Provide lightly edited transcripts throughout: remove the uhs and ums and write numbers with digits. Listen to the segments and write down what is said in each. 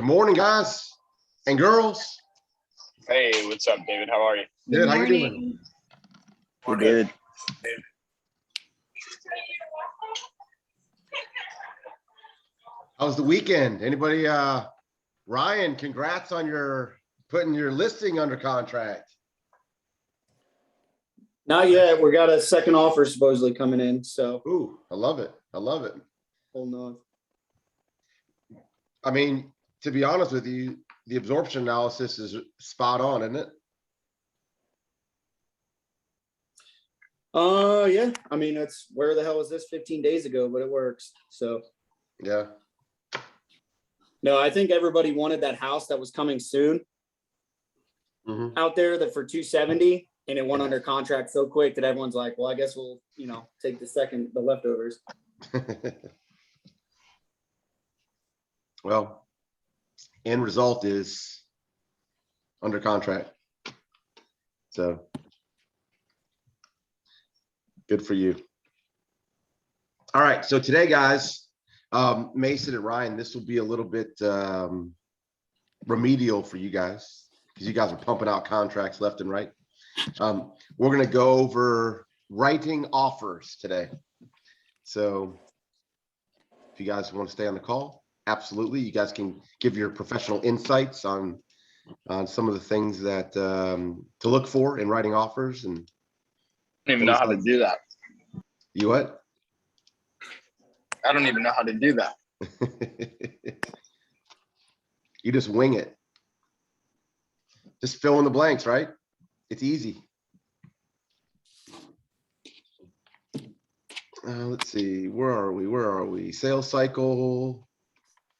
Good morning, guys and girls. Hey, what's up, David? How are you? Good. How you doing? We're good. How's the weekend? Anybody? Ryan, congrats on putting your listing under contract. Not yet. We got a second offer supposedly coming in. So, Ooh, I love it. I love it. holding on. I mean, to be honest with you, the absorption analysis is spot on, isn't it? Yeah. I mean, it's where the hell was this 15 days ago, but it works. So, Yeah. no, I think everybody wanted that house that was coming soon Mm-hmm. out there that for 270, and it went under contract so quick that everyone's like, well, I guess we'll, take the leftovers. Well, end result is under contract. So good for you. All right. So today, guys, Mason and Ryan, this will be a little bit remedial for you guys because you guys are pumping out contracts left and right. We're going to go over writing offers today. So if you guys want to stay on the call, absolutely. You guys can give your professional insights on some of the things that to look for in writing offers. And I don't even know how to do that. You what? I don't even know how to do that. You just wing it. Just fill in the blanks, right? It's easy. Let's see. Where are we? Sales cycle,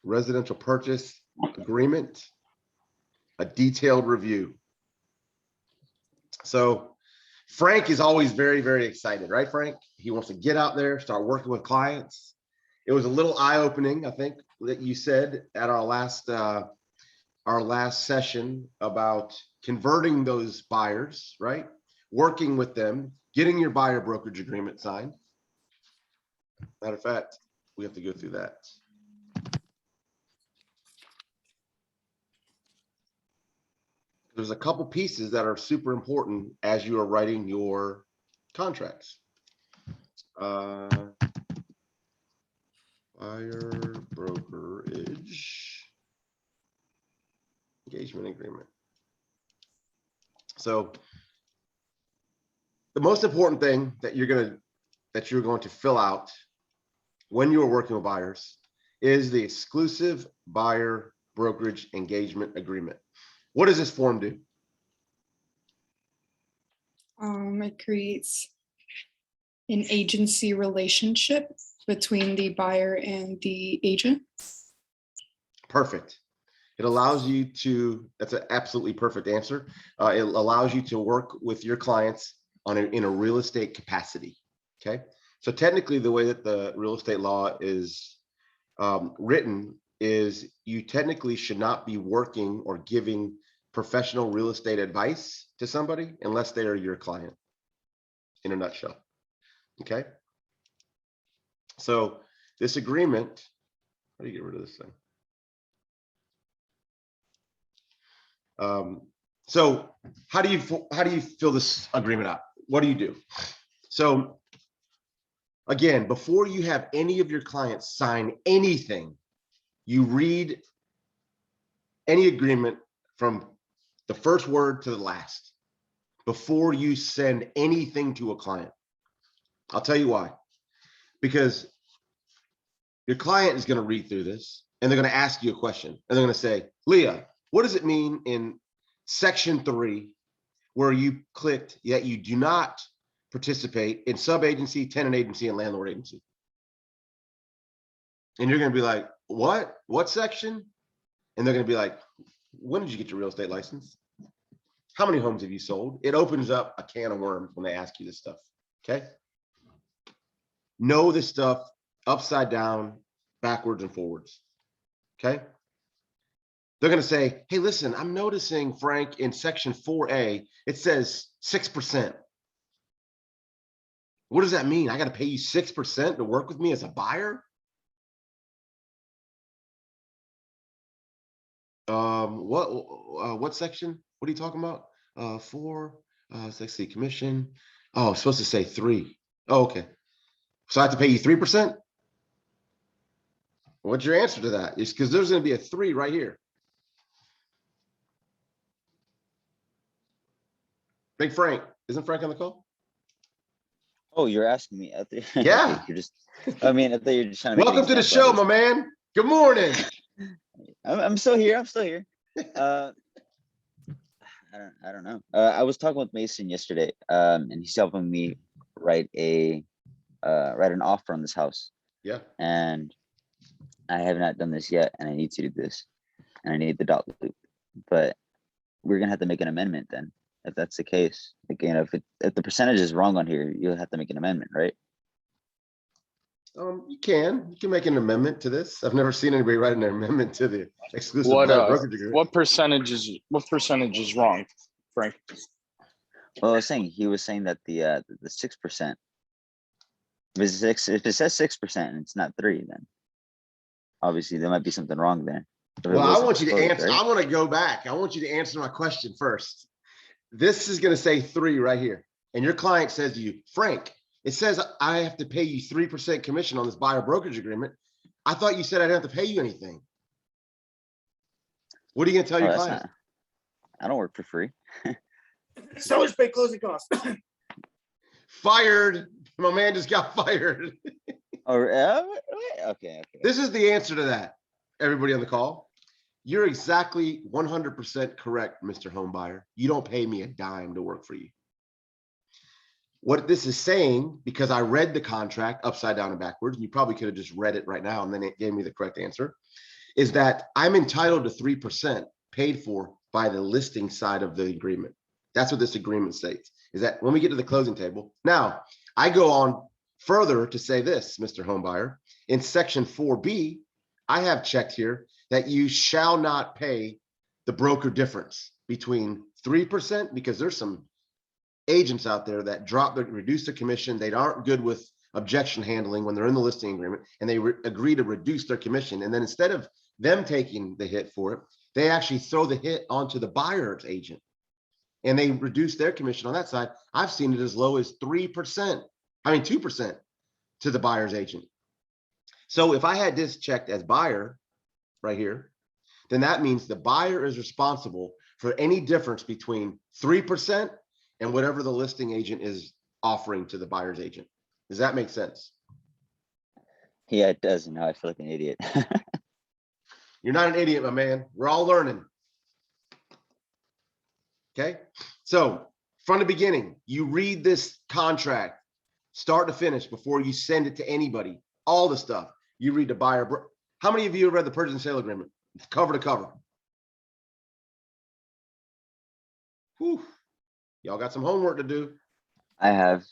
residential purchase agreement, a detailed review. So Frank is always very, very excited, right, Frank? He wants to get out there, start working with clients. It was a little eye-opening, I think, that you said at our last session about converting those buyers, right? Working with them, getting your buyer brokerage agreement signed. Matter of fact, we have to go through that. There's a couple pieces that are super important as you are writing your contracts. Buyer brokerage engagement agreement. So the most important thing that you're going to fill out when you are working with buyers is the exclusive buyer brokerage engagement agreement. What does this form do? It creates an agency relationship between the buyer and the agent. Perfect. It allows you to, that's an absolutely perfect answer. It allows you to work with your clients in a real estate capacity. Okay. So technically the way that the real estate law is written is you technically should not be working or giving professional real estate advice to somebody unless they are your client, in a nutshell. Okay. So this agreement, how do you get rid of this thing? So how do you fill this agreement out? What do you do? So again, before you have any of your clients sign anything, you read any agreement from the first word to the last before you send anything to a client. I'll tell you why. Because your client is going to read through this and they're going to ask you a question and they're going to say, Leah, what does it mean in section 3 where you clicked that you do not participate in sub-agency, tenant agency, and landlord agency? And you're going to be like, what section? And they're going to be like, when did you get your real estate license? How many homes have you sold? It opens up a can of worms when they ask you this stuff. Okay. Know this stuff upside down, backwards and forwards. Okay. They're going to say, hey, listen, I'm noticing, Frank, in section 4A, it says 6%. What does that mean? I got to pay you 6% to work with me as a buyer? What section? What are you talking about? Four, let's see, commission. Oh, it's supposed to say 3. Oh, okay. So I have to pay you 3%? What's your answer to that? It's because there's gonna be a 3 right here. Big Frank, isn't Frank on the call? Oh, you're asking me. I think Yeah. you're just. I mean, I thought you're just trying to make an Welcome to the example show, out my of man. Good morning. I'm still here. I'm still here. I don't know. I was talking with Mason yesterday, and he's helping me write an offer on this house, Yeah. and I have not done this yet, and I need to do this, and I need the dot loop, but we're gonna have to make an amendment then, if that's the case. Again, if the percentage is wrong on here, you'll have to make an amendment, right? You can make an amendment to this. I've never seen anybody write an amendment to the exclusive What buyer brokerage agreement. what percentage is wrong, Frank? Well, he was saying that the 6%. If it says 6% and it's not 3, then obviously there might be something wrong there. If it Well, I wasn't want you to disclosed, answer. right? I want to go back. I want you to answer my question first. This is going to say 3 right here. And your client says to you, Frank, it says I have to pay you 3% commission on this buyer brokerage agreement. I thought you said I didn't have to pay you anything. What are you going to tell Oh, your that's client? not. I don't work for free. Sellers pay closing costs. Fired. My man just got fired. Or okay. This is the answer to that. Everybody on the call. You're exactly 100% correct, Mr. Homebuyer. You don't pay me a dime to work for you. What this is saying, because I read the contract upside down and backwards, and you probably could have just read it right now and then it gave me the correct answer, is that I'm entitled to 3% paid for by the listing side of the agreement. That's what this agreement states, is that when we get to the closing table. Now, I go on further to say this, Mr. Homebuyer, in section 4B, I have checked here that you shall not pay the broker difference between 3%, because there's some agents out there that reduce the commission. They aren't good with objection handling when they're in the listing agreement, and they agree to reduce their commission. And then instead of them taking the hit for it, they actually throw the hit onto the buyer's agent and they reduce their commission on that side. I've seen it as low as 2% to the buyer's agent. So if I had this checked as buyer right here, then that means the buyer is responsible for any difference between 3% and whatever the listing agent is offering to the buyer's agent. Does that make sense? Yeah, it does. Now I feel like an idiot. You're not an idiot, my man. We're all learning. Okay. So from the beginning, you read this contract start to finish before you send it to anybody. All the stuff you read the buyer. How many of you have read the purchase and sale agreement cover to cover? Whew. Y'all got some homework to do. I have.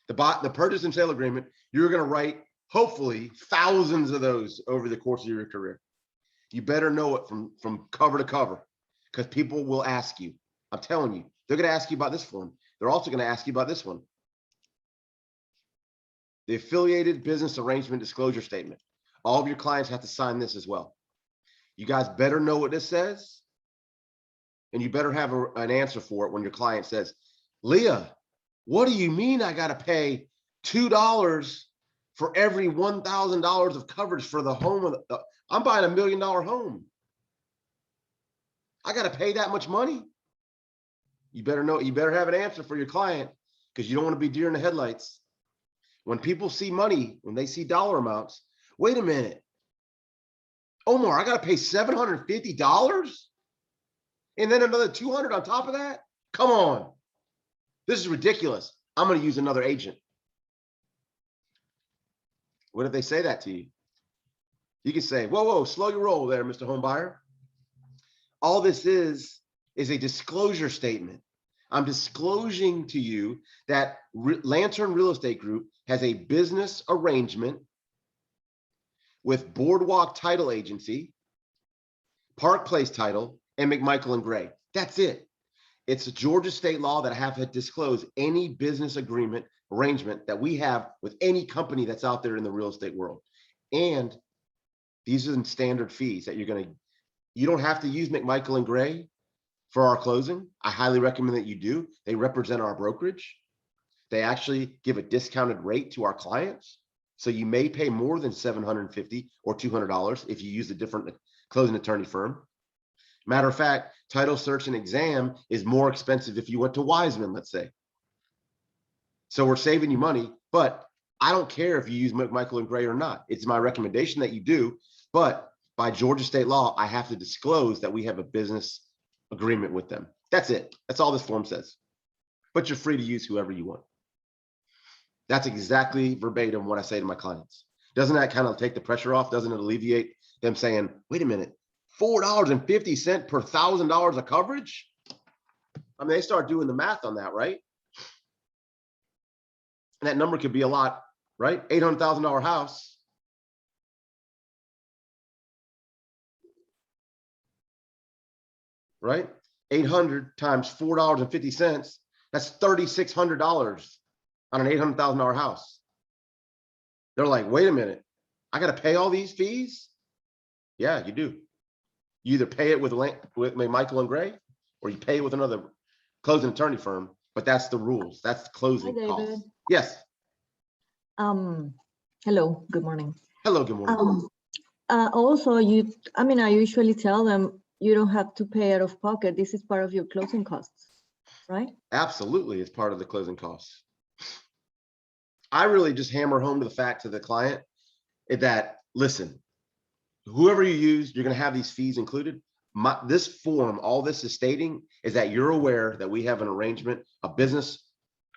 The purchase and sale agreement, you're going to write hopefully thousands of those over the course of your career. You better know it from cover to cover, because people will ask you. I'm telling you, they're going to ask you about this one. They're also going to ask you about this one. The affiliated business arrangement disclosure statement. All of your clients have to sign this as well. You guys better know what this says, and you better have an answer for it when your client says, Leah, what do you mean I got to pay $2 for every $1,000 of coverage for the home? I'm buying $1 million home. I got to pay that much money. You better know, you better have an answer for your client, because you don't want to be deer in the headlights. When people see money, when they see dollar amounts, wait a minute. Omar, I got to pay $750 and then another $200 on top of that? Come on. This is ridiculous. I'm going to use another agent. What if they say that to you? You can say, whoa, slow your roll there, Mr. Homebuyer. All this is a disclosure statement. I'm disclosing to you that Lantern Real Estate Group has a business arrangement with Boardwalk Title Agency, Park Place Title, and McMichael and Gray. That's it. It's a Georgia state law that I have to disclose any business agreement arrangement that we have with any company that's out there in the real estate world. And these are the standard fees that You don't have to use McMichael and Gray for our closing. I highly recommend that you do. They represent our brokerage. They actually give a discounted rate to our clients. So you may pay more than $750 or $200 if you use a different closing attorney firm. Matter of fact, title search and exam is more expensive if you went to Wiseman, let's say. So we're saving you money, but I don't care if you use McMichael and Gray or not. It's my recommendation that you do, but by Georgia state law, I have to disclose that we have a business agreement with them. That's it. That's all this form says. But you're free to use whoever you want. That's exactly verbatim what I say to my clients. Doesn't that kind of take the pressure off? Doesn't it alleviate them saying, wait a minute, $4.50 per $1,000 of coverage? I mean, they start doing the math on that, right? And that number could be a lot, right? $800,000 house. Right? 800 times $4.50. That's $3,600 on an $800,000 house. They're like, wait a minute, I got to pay all these fees? Yeah, you do. You either pay it with Michael and Gray, or you pay it with another closing attorney firm, but that's the rules. That's the closing Hi, David. costs. Yes. Hello, good morning. Hello, good morning. Also, I usually tell them you don't have to pay out of pocket. This is part of your closing costs, right? Absolutely, it's part of the closing costs. I really just hammer home to the fact to the client that, listen, whoever you use, you're going to have these fees included. This form, all this is stating is that you're aware that we have an arrangement, a business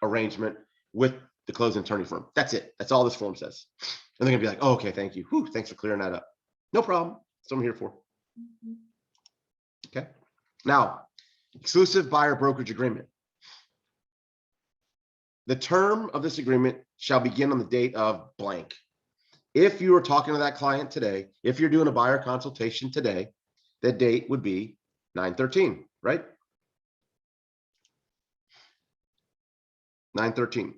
arrangement with the closing attorney firm. That's it. That's all this form says. And they're gonna be like, oh, okay, thank you. Whew, thanks for clearing that up. No problem. That's what I'm here for. Okay. Now, exclusive buyer brokerage agreement. The term of this agreement shall begin on the date of blank. If you are talking to that client today, if you're doing a buyer consultation today, the date would be 9/13, right? 9/13.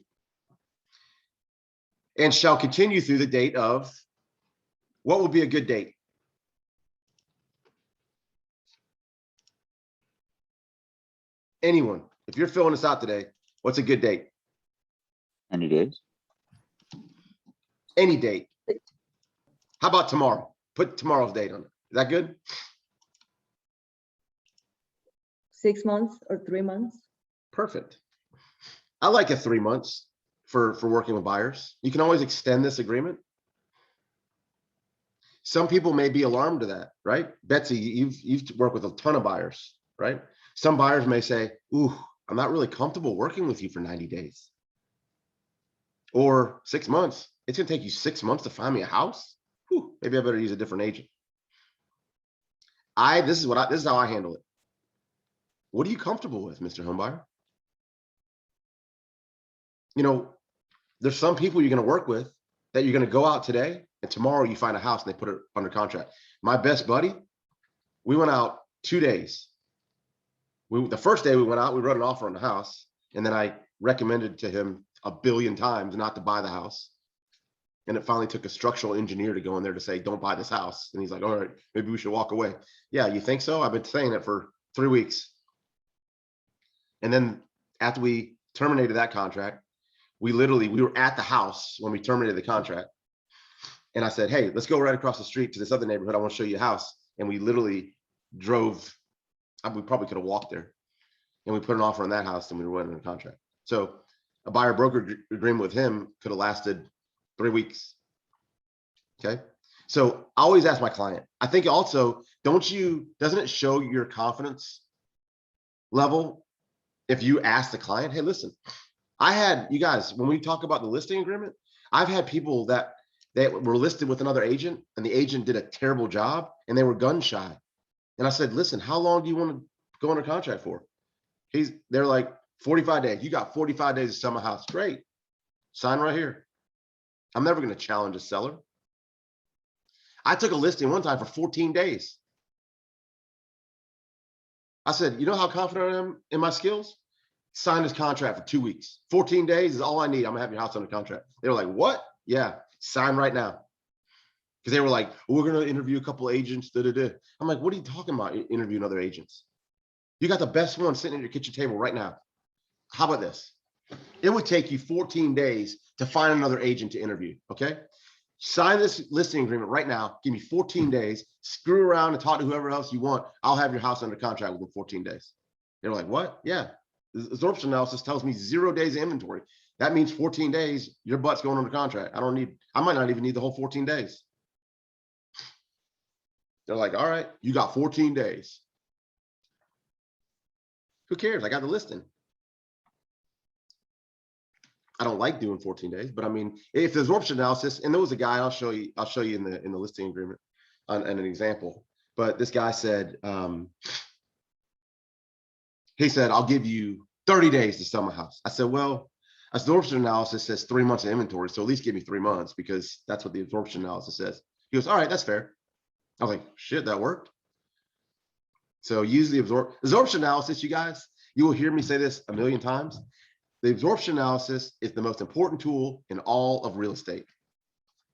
And shall continue through the date of, what would be a good date? Anyone, if you're filling this out today, what's a good date? Any days? Any date. How about tomorrow? Put tomorrow's date on it. Is that good? 6 months or 3 months? Perfect. I like a 3 months for working with buyers. You can always extend this agreement. Some people may be alarmed to that, right? Betsy, you've worked with a ton of buyers, right? Some buyers may say, ooh, I'm not really comfortable working with you for 90 days. Or 6 months. It's gonna take you 6 months to find me a house. Whew, maybe I better use a different agent. This is how I handle it. What are you comfortable with, Mr. Homebuyer? You know, there's some people you're going to work with that you're going to go out today and tomorrow you find a house and they put it under contract. My best buddy, we went out 2 days. The first day we went out, we wrote an offer on the house, and then I recommended to him a billion times not to buy the house. And it finally took a structural engineer to go in there to say, don't buy this house. And he's like, all right, maybe we should walk away. Yeah, you think so? I've been saying it for 3 weeks. And then after we terminated that contract, we were at the house when we terminated the contract. And I said, hey, let's go right across the street to this other neighborhood. I want to show you a house. And we literally drove, we probably could have walked there. And we put an offer on that house and we were under contract. So a buyer broker agreement with him could have lasted 3 weeks. Okay. So I always ask my client, I think also, doesn't it show your confidence level if you ask the client, hey, listen, you guys, when we talk about the listing agreement, I've had people that were listed with another agent and the agent did a terrible job and they were gun shy. And I said, listen, how long do you want to go under contract for? They're like 45 days. You got 45 days to sell my house. Great. Sign right here. I'm never going to challenge a seller. I took a listing one time for 14 days. I said, you know how confident I am in my skills? Sign this contract for 2 weeks. 14 days is all I need. I'm gonna have your house under contract. They were like, what? Yeah, sign right now. Because they were like, we're gonna interview a couple agents, da-da-da. I'm like, what are you talking about, interviewing other agents? You got the best one sitting at your kitchen table right now. How about this? It would take you 14 days to find another agent to interview, okay? Sign this listing agreement right now. Give me 14 days. Screw around and talk to whoever else you want. I'll have your house under contract within 14 days. They're like, what? Yeah. The absorption analysis tells me 0 days of inventory. That means 14 days, your butt's going under contract. I might not even need the whole 14 days. They're like, all right, you got 14 days. Who cares? I got the listing. I don't like doing 14 days, but I mean, if the absorption analysis, and there was a guy, I'll show you in the listing agreement on an example. But this guy said, he said, I'll give you 30 days to sell my house. I said, well, absorption analysis says 3 months of inventory, so at least give me 3 months, because that's what the absorption analysis says. He goes, all right, that's fair. I was like, shit, that worked. So use the absorption analysis, you guys. You will hear me say this a million times. The absorption analysis is the most important tool in all of real estate.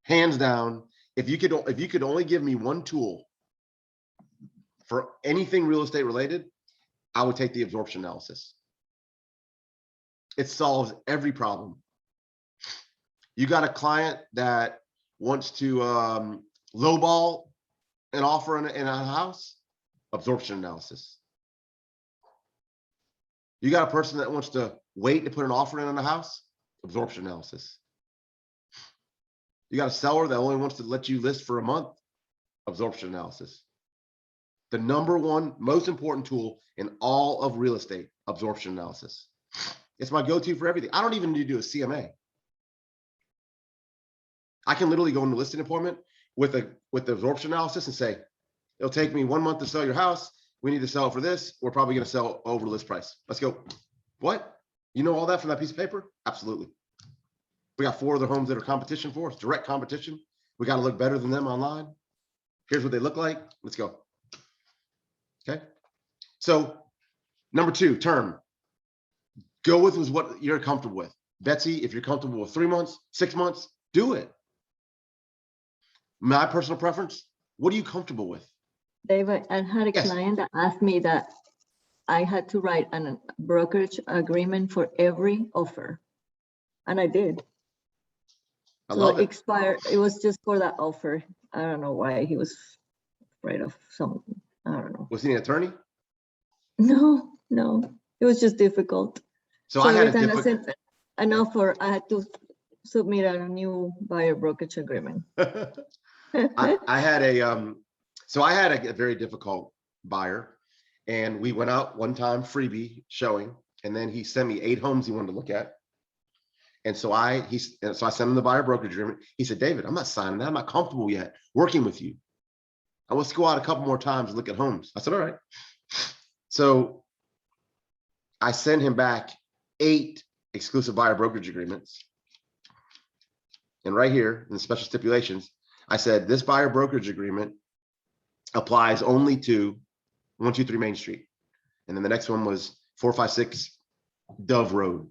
Hands down, if you could only give me one tool for anything real estate related, I would take the absorption analysis. It solves every problem. You got a client that wants to lowball an offer in a house, absorption analysis. You got a person that wants to wait to put an offer in on a house, absorption analysis. You got a seller that only wants to let you list for a month, absorption analysis. The number one most important tool in all of real estate, absorption analysis. It's my go-to for everything. I don't even need to do a CMA. I can literally go into a listing appointment with the absorption analysis and say, it'll take me 1 month to sell your house. We need to sell it for this. We're probably going to sell over list price. Let's go. What? You know all that from that piece of paper? Absolutely. We got 4 other homes that are competition for us, direct competition. We got to look better than them online. Here's what they look like. Let's go. Okay. So number 2, term. Go with what you're comfortable with. Betsy, if you're comfortable with 3 months, 6 months, do it. My personal preference, what are you comfortable with? David, I had a Yes. client that asked me that I had to write a brokerage agreement for every offer. And I did. I So love it. expired, it was just for that offer. I don't know why he was afraid of something. I don't know. Was he an attorney? No, it was just difficult. So I had every a time I difficult. sent an offer, I had to submit a new buyer brokerage agreement. I had a very difficult buyer, and we went out one time, freebie showing, and then he sent me 8 homes he wanted to look at. And so I sent him the buyer brokerage agreement. He said, David, I'm not signing that. I'm not comfortable yet working with you. Let's go out a couple more times and look at homes. I said, all right. So I sent him back 8 exclusive buyer brokerage agreements. And right here in the special stipulations, I said, this buyer brokerage agreement applies only to 123 Main Street. And then the next one was 456 Dove Road.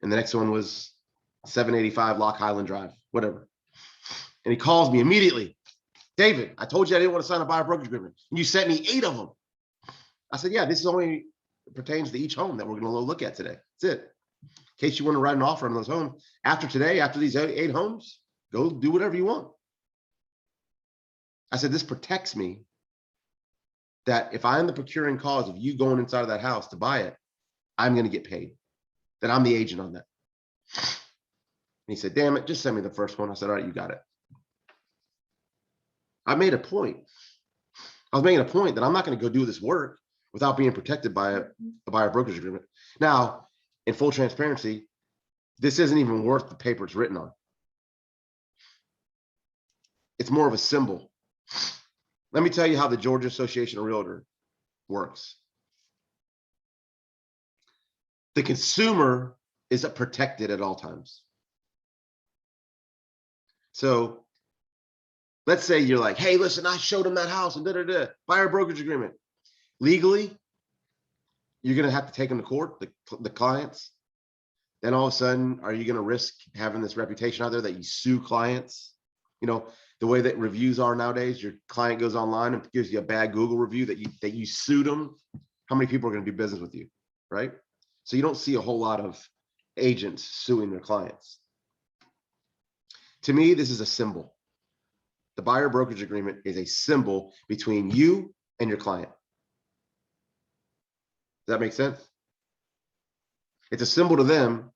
And the next one was 785 Lock Highland Drive, whatever. And he calls me immediately. David, I told you I didn't want to sign a buyer brokerage agreement. And you sent me 8 of them. I said, yeah, this is only pertains to each home that we're going to look at today. That's it. In case you want to write an offer on those homes. After today, after these 8 homes, go do whatever you want. I said, this protects me that if I'm the procuring cause of you going inside of that house to buy it, I'm going to get paid. That I'm the agent on that. And he said, damn it, just send me the first one. I said, all right, you got it. I made a point. I was making a point that I'm not going to go do this work without being protected by a buyer brokerage agreement. Now, in full transparency, this isn't even worth the paper it's written on. It's more of a symbol. Let me tell you how the Georgia Association of Realtors works. The consumer is protected at all times. So let's say you're like, hey, listen, I showed him that house and da-da-da, buyer brokerage agreement. Legally, you're going to have to take them to court, the clients. Then all of a sudden, are you going to risk having this reputation out there that you sue clients? You know, the way that reviews are nowadays, your client goes online and gives you a bad Google review that you sued them. How many people are going to do business with you, right? So you don't see a whole lot of agents suing their clients. To me, this is a symbol. The buyer brokerage agreement is a symbol between you and your client. Does that make sense? It's a symbol to them.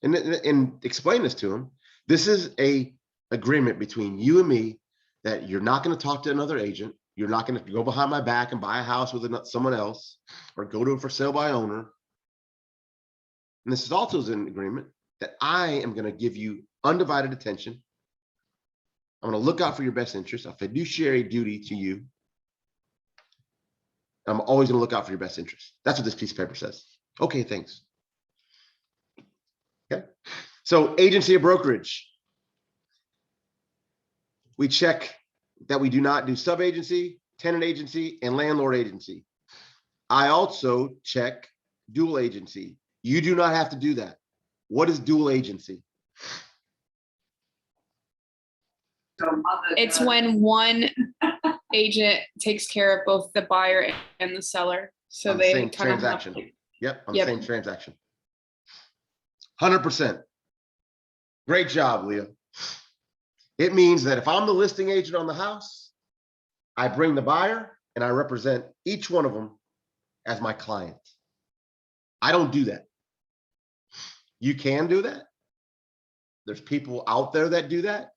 And explain this to them. This is a agreement between you and me that you're not going to talk to another agent. You're not going to go behind my back and buy a house with someone else or go to a for sale by owner. And this is also an agreement that I am going to give you undivided attention. I'm going to look out for your best interest, a fiduciary duty to you. I'm always going to look out for your best interest. That's what this piece of paper says. Okay, thanks. Okay. So agency of brokerage. We check that we do not do sub-agency, tenant agency, and landlord agency. I also check dual agency. You do not have to do that. What is dual agency? It's when one agent takes care of both the buyer and the seller. So On the they same kind of have. transaction. Yep, on the Yep. same transaction. 100%. Great job, Leah. It means that if I'm the listing agent on the house, I bring the buyer and I represent each one of them as my client. I don't do that. You can do that. There's people out there that do that.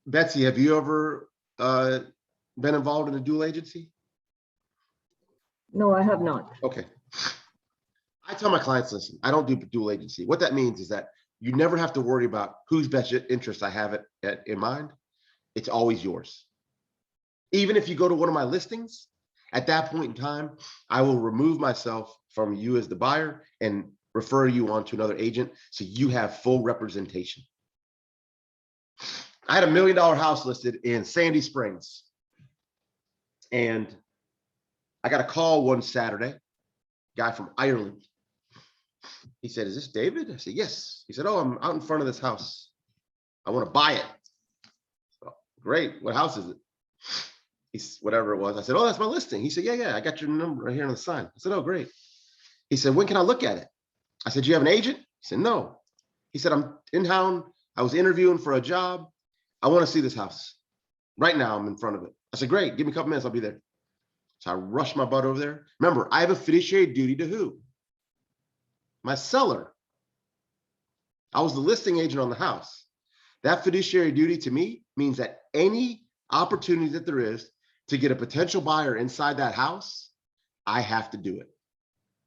Betsy, have you ever been involved in a dual agency? No, I have not. Okay. I tell my clients, listen, I don't do dual agency. What that means is that you never have to worry about whose best interest I have in mind. It's always yours. Even if you go to one of my listings, at that point in time, I will remove myself from you as the buyer and refer you on to another agent so you have full representation. I had $1 million house listed in Sandy Springs. And I got a call one Saturday, guy from Ireland. He said, is this David? I said, yes. He said, oh, I'm out in front of this house. I want to buy it. So, great. What house is it? He's whatever it was. I said, oh, that's my listing. He said, yeah, I got your number right here on the sign. I said, oh, great. He said, when can I look at it? I said, you have an agent? He said, no. He said, I'm in town. I was interviewing for a job. I want to see this house. Right now, I'm in front of it. I said, great. Give me a couple minutes. I'll be there. So I rushed my butt over there. Remember, I have a fiduciary duty to who? My seller. I was the listing agent on the house. That fiduciary duty to me means that any opportunity that there is to get a potential buyer inside that house, I have to do it.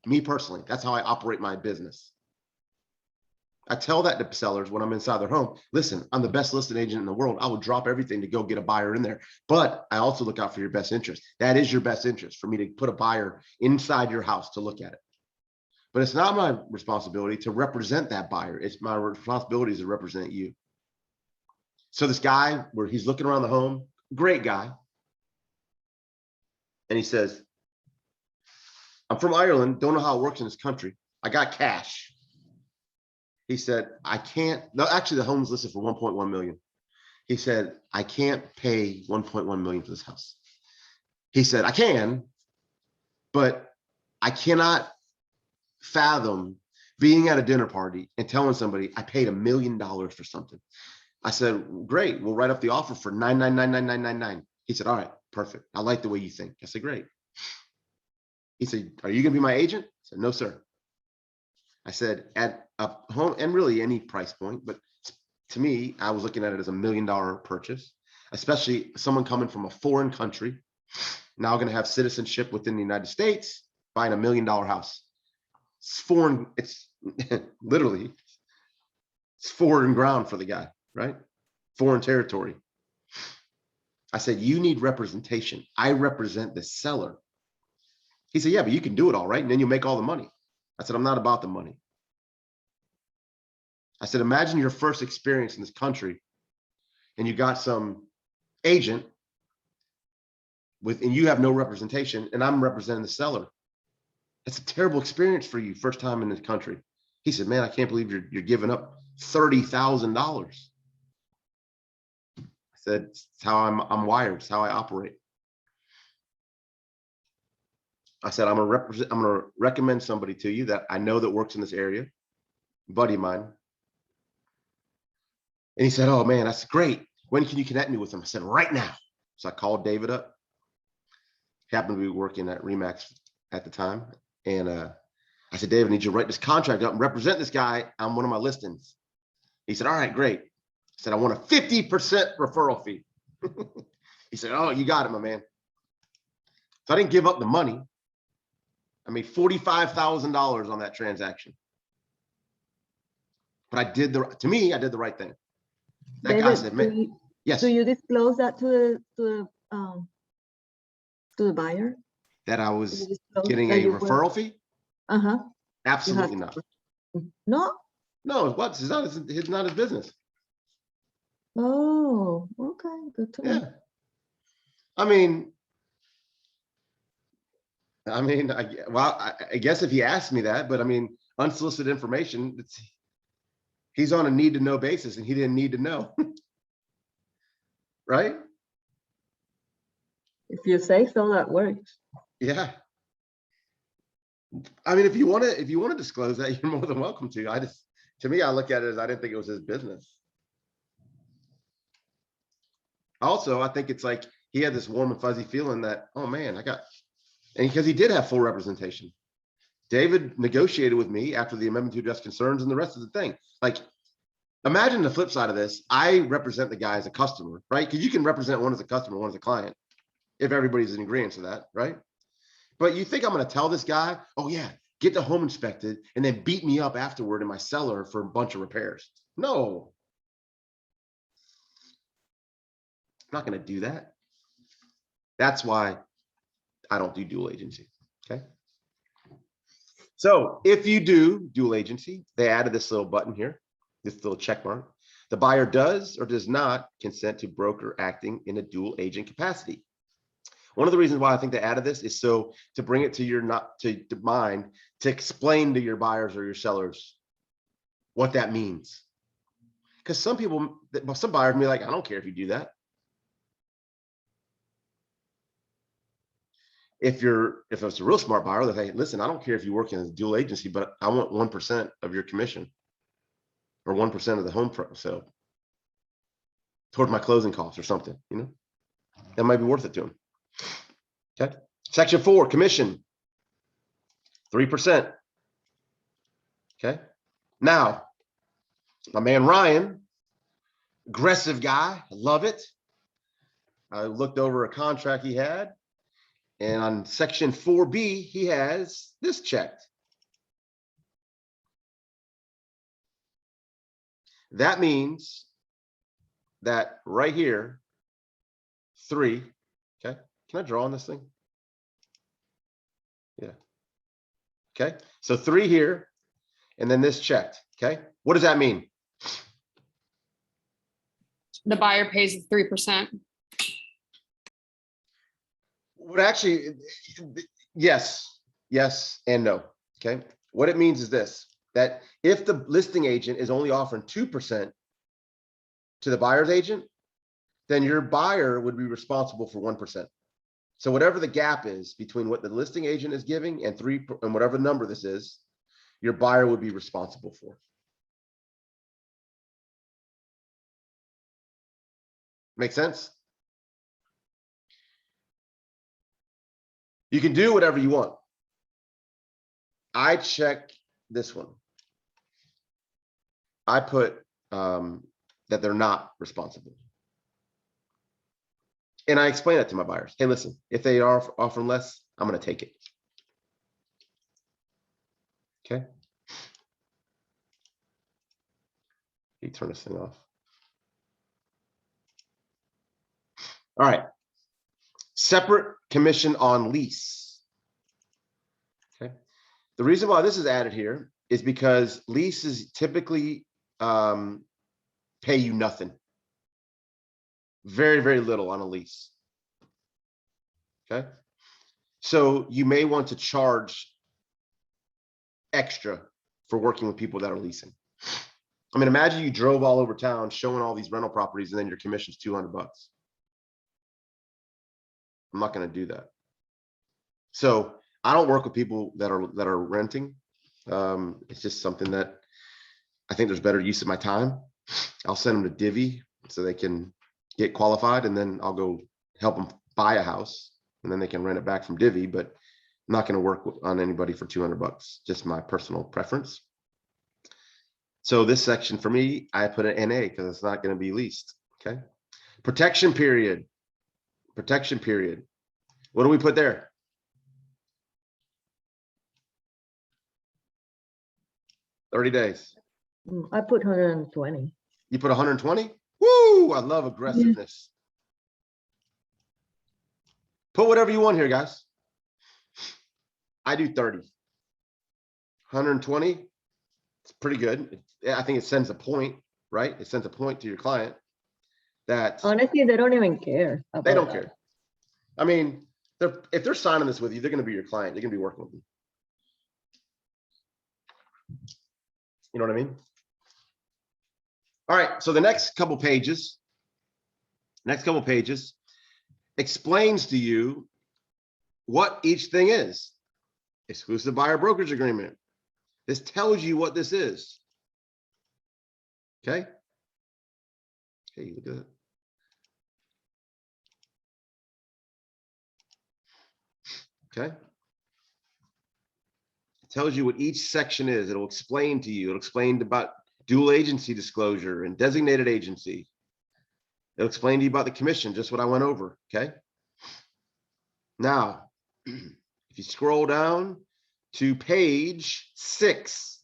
Me personally, that's how I operate my business. I tell that to sellers when I'm inside their home. Listen, I'm the best listing agent in the world. I would drop everything to go get a buyer in there. But I also look out for your best interest. That is your best interest, for me to put a buyer inside your house to look at it. But it's not my responsibility to represent that buyer. It's my responsibility to represent you. So this guy, where he's looking around the home, great guy. And he says, I'm from Ireland, don't know how it works in this country. I got cash. He said, I can't, no, actually the home's listed for 1.1 million. He said, I can't pay 1.1 million for this house. He said, I can, but I cannot fathom being at a dinner party and telling somebody I paid $1 million for something. I said, great, we'll write up the offer for 9999999. He said, all right, perfect. I like the way you think. I said, great. He said, are you gonna be my agent? I said, no, sir. I said, at a home, and really any price point, but to me, I was looking at it as $1 million purchase, especially someone coming from a foreign country, now gonna have citizenship within the United States, buying $1 million house. It's foreign, it's literally, it's foreign ground for the guy, right? Foreign territory. I said, you need representation. I represent the seller. He said, yeah, but you can do it all, right? And then you'll make all the money. I said, I'm not about the money. I said, imagine your first experience in this country and you got some agent and you have no representation and I'm representing the seller. It's a terrible experience for you first time in this country. He said, man, I can't believe you're giving up $30,000. I said, it's how I'm wired, it's how I operate. I said, I'm gonna recommend somebody to you that I know that works in this area, buddy of mine. And he said, oh man, that's great. When can you connect me with him? I said, right now. So I called David up. He happened to be working at Remax at the time. And I said, David, I need you to write this contract up and represent this guy on one of my listings. He said, all right, great. I said, I want a 50% referral fee. He said, oh, you got it, my man. So I didn't give up the money. I made $45,000 on that transaction. But I did to me, I did the right thing. That guy David, said, man, yes, do you disclose that to the buyer? that I Do was you disclose getting that a you were- referral fee? Uh-huh. Absolutely not. No? No, what? It's not his business. Oh, okay, good to know. Yeah. I mean, I guess if he asked me that, but I mean, unsolicited information, he's on a need to know basis and he didn't need to know. Right? If you say so, that works. Yeah. I mean, if you want to disclose that, you're more than welcome to. To me, I look at it as I didn't think it was his business. Also, I think it's like he had this warm and fuzzy feeling that, oh man, and because he did have full representation. David negotiated with me after the amendment to address concerns and the rest of the thing. Like, imagine the flip side of this. I represent the guy as a customer, right? Because you can represent one as a customer, one as a client, if everybody's in agreement to that, right? But you think I'm going to tell this guy, oh yeah, get the home inspected and then beat me up afterward in my cellar for a bunch of repairs? No. I'm not going to do that. That's why I don't do dual agency, okay? So if you do dual agency, they added this little button here, this little check mark. The buyer does or does not consent to broker acting in a dual agent capacity. One of the reasons why I think they added this is so to bring it to your mind, to explain to your buyers or your sellers what that means. Because some buyers may be like, I don't care if you do that. If it's a real smart buyer, they're like, listen, I don't care if you work in a dual agency, but I want 1% of your commission or 1% of the home sale towards my closing costs or something, you know, that might be worth it to them. Okay. Section 4, commission, 3%. Okay. Now, my man Ryan, aggressive guy, I love it. I looked over a contract he had, and on section 4B, he has this checked. That means that right here, 3, okay, can I draw on this thing? Yeah. Okay, so 3 here, and then this checked, okay? What does that mean? The buyer pays 3%. What actually, yes, and no, okay? What it means is this, that if the listing agent is only offering 2% to the buyer's agent, then your buyer would be responsible for 1%. So whatever the gap is between what the listing agent is giving and whatever number this is, your buyer would be responsible for. Make sense? You can do whatever you want. I check this one. I put that they're not responsible. And I explain that to my buyers. Hey, listen, if they are offering less, I'm going to take it. Okay. You turn this thing off. All right. Separate commission on lease. Okay. The reason why this is added here is because leases typically pay you nothing. Very, very little on a lease. Okay. So you may want to charge extra for working with people that are leasing. I mean, imagine you drove all over town showing all these rental properties and then your commission's $200. I'm not gonna do that. So I don't work with people that are renting. It's just something that I think there's better use of my time. I'll send them to Divvy so they can get qualified, and then I'll go help them buy a house, and then they can rent it back from Divvy, but I'm not gonna work on anybody for $200, just my personal preference. So this section for me, I put an NA because it's not gonna be leased, okay? Protection period. Protection period. What do we put there? $30 days. I put 120. You put 120? Woo, I love aggressiveness. Put whatever you want here, guys. I do 30. 120, it's pretty good. I think it sends a point, right? It sends a point to your client that Honestly, they don't even care. they don't about care. I mean, if they're signing this with you, they're gonna be your client. They're gonna be working with you. You know what I mean? All right, so the next couple pages explains to you what each thing is. Exclusive buyer brokerage agreement. This tells you what this is. Okay. Okay, look at that. Okay. It tells you what each section is. It'll explain to you. It'll explain about dual agency disclosure and designated agency. It'll explain to you about the commission, just what I went over. Okay. Now, if you scroll down to page 6,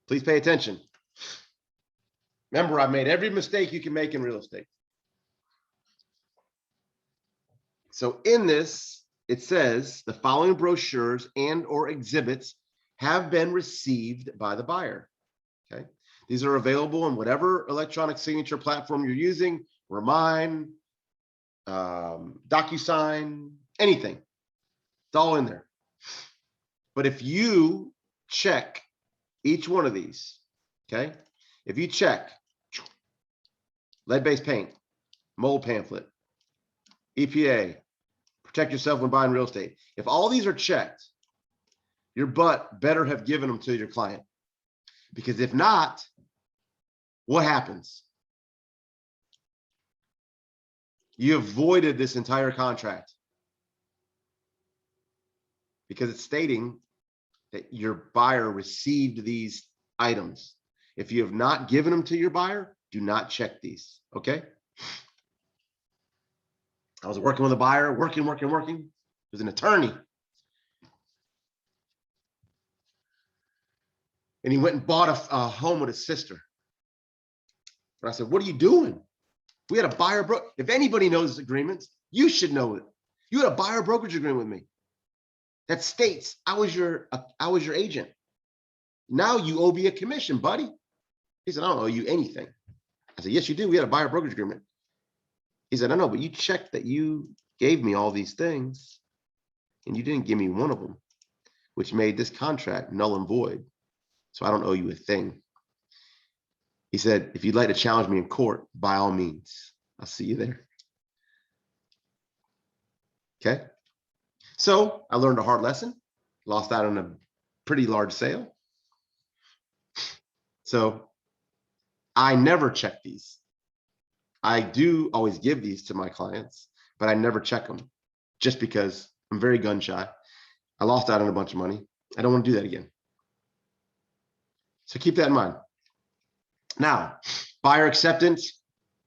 please pay attention. Remember, I've made every mistake you can make in real estate. So in this, it says the following brochures and or exhibits have been received by the buyer. Okay. These are available on whatever electronic signature platform you're using, Remind, DocuSign, anything. It's all in there. But if you check each one of these, okay, if you check lead-based paint, mold pamphlet, EPA, protect yourself when buying real estate. If all these are checked, your butt better have given them to your client. Because if not, what happens? You avoided this entire contract because it's stating that your buyer received these items. If you have not given them to your buyer, do not check these, okay? I was working with a buyer, working. He was an attorney. And he went and bought a home with his sister. And I said, what are you doing? We had a buyer broker. If anybody knows this agreement, you should know it. You had a buyer brokerage agreement with me that states I was your agent. Now you owe me a commission, buddy. He said, I don't owe you anything. I said, yes, you do. We had a buyer brokerage agreement. He said, I know, but you checked that you gave me all these things and you didn't give me one of them, which made this contract null and void. So I don't owe you a thing. He said, if you'd like to challenge me in court, by all means, I'll see you there. Okay. So I learned a hard lesson, lost out on a pretty large sale. So I never check these. I do always give these to my clients, but I never check them just because I'm very gun shy. I lost out on a bunch of money. I don't want to do that again. So keep that in mind. Now, buyer acceptance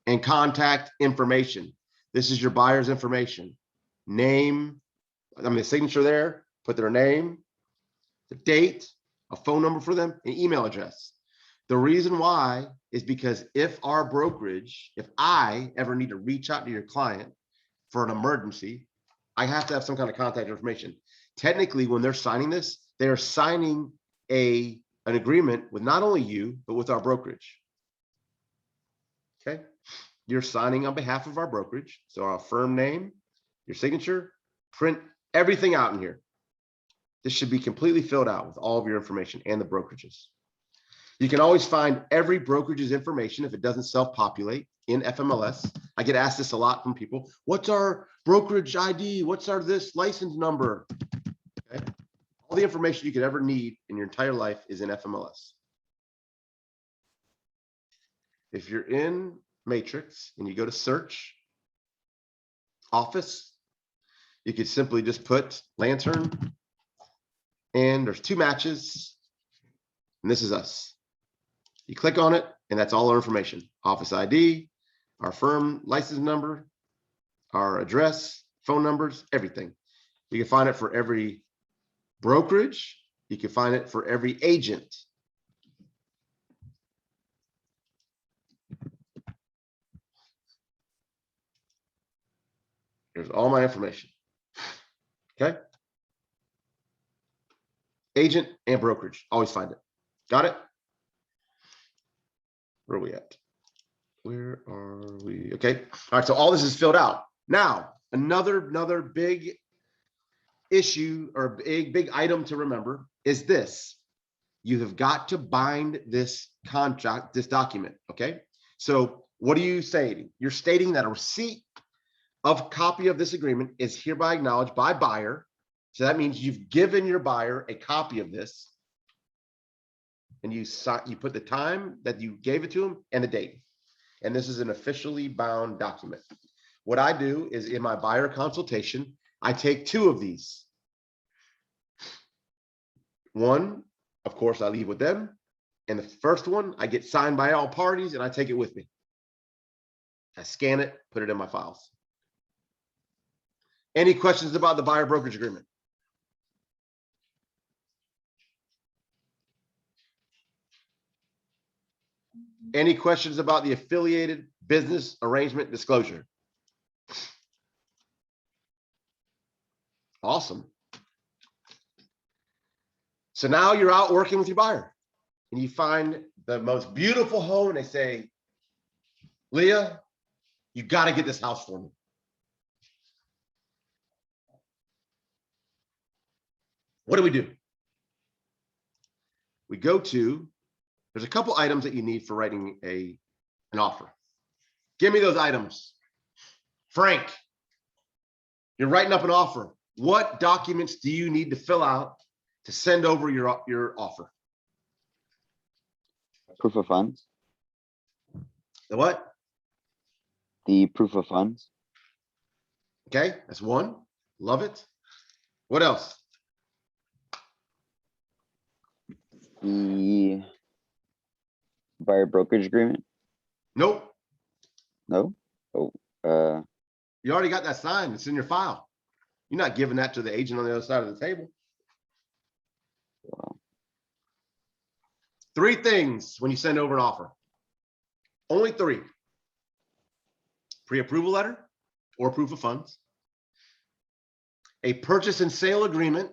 and contact information. This is your buyer's information. Name, the signature there, put their name, the date, a phone number for them, an email address. The reason why is because if our brokerage, if I ever need to reach out to your client for an emergency, I have to have some kind of contact information. Technically, when they're signing this, they're signing an agreement with not only you, but with our brokerage. Okay. You're signing on behalf of our brokerage. So our firm name, your signature, print everything out in here. This should be completely filled out with all of your information and the brokerages. You can always find every brokerage's information if it doesn't self-populate in FMLS. I get asked this a lot from people. What's our brokerage ID? What's our this license number? Okay. All the information you could ever need in your entire life is in FMLS. If you're in Matrix and you go to search, office, you could simply just put Lantern, and there's 2 matches, and this is us. You click on it, and that's all our information. Office ID, our firm license number, our address, phone numbers, everything. You can find it for every brokerage. You can find it for every agent. Here's all my information. Okay. Agent and brokerage, always find it. Got it? Where are we at? Where are we? Okay. All right. So all this is filled out. Now, another big issue or big item to remember is this. You have got to bind this contract, this document. Okay. So what are you saying? You're stating that a receipt of copy of this agreement is hereby acknowledged by buyer. So that means you've given your buyer a copy of this, and you put the time that you gave it to him and the date. And this is an officially bound document. What I do is in my buyer consultation, I take 2 of these. One, of course, I leave with them. And the first one I get signed by all parties, and I take it with me. I scan it, put it in my files. Any questions about the buyer brokerage agreement? Any questions about the affiliated business arrangement disclosure? Awesome. So now you're out working with your buyer and you find the most beautiful home and they say, Leah, you got to get this house for me. What do? We go to, there's a couple items that you need for writing an offer. Give me those items. Frank, you're writing up an offer. What documents do you need to fill out to send over your offer? Proof of funds, The what? the proof of funds, Okay, that's one. Love it. What else? the buyer brokerage agreement. Nope. No? Oh, You already got that signed. It's in your file. You're not giving that to the agent on the other side of the table. well, 3 things when you send over an offer. Only 3. Pre-approval letter or proof of funds. A purchase and sale agreement.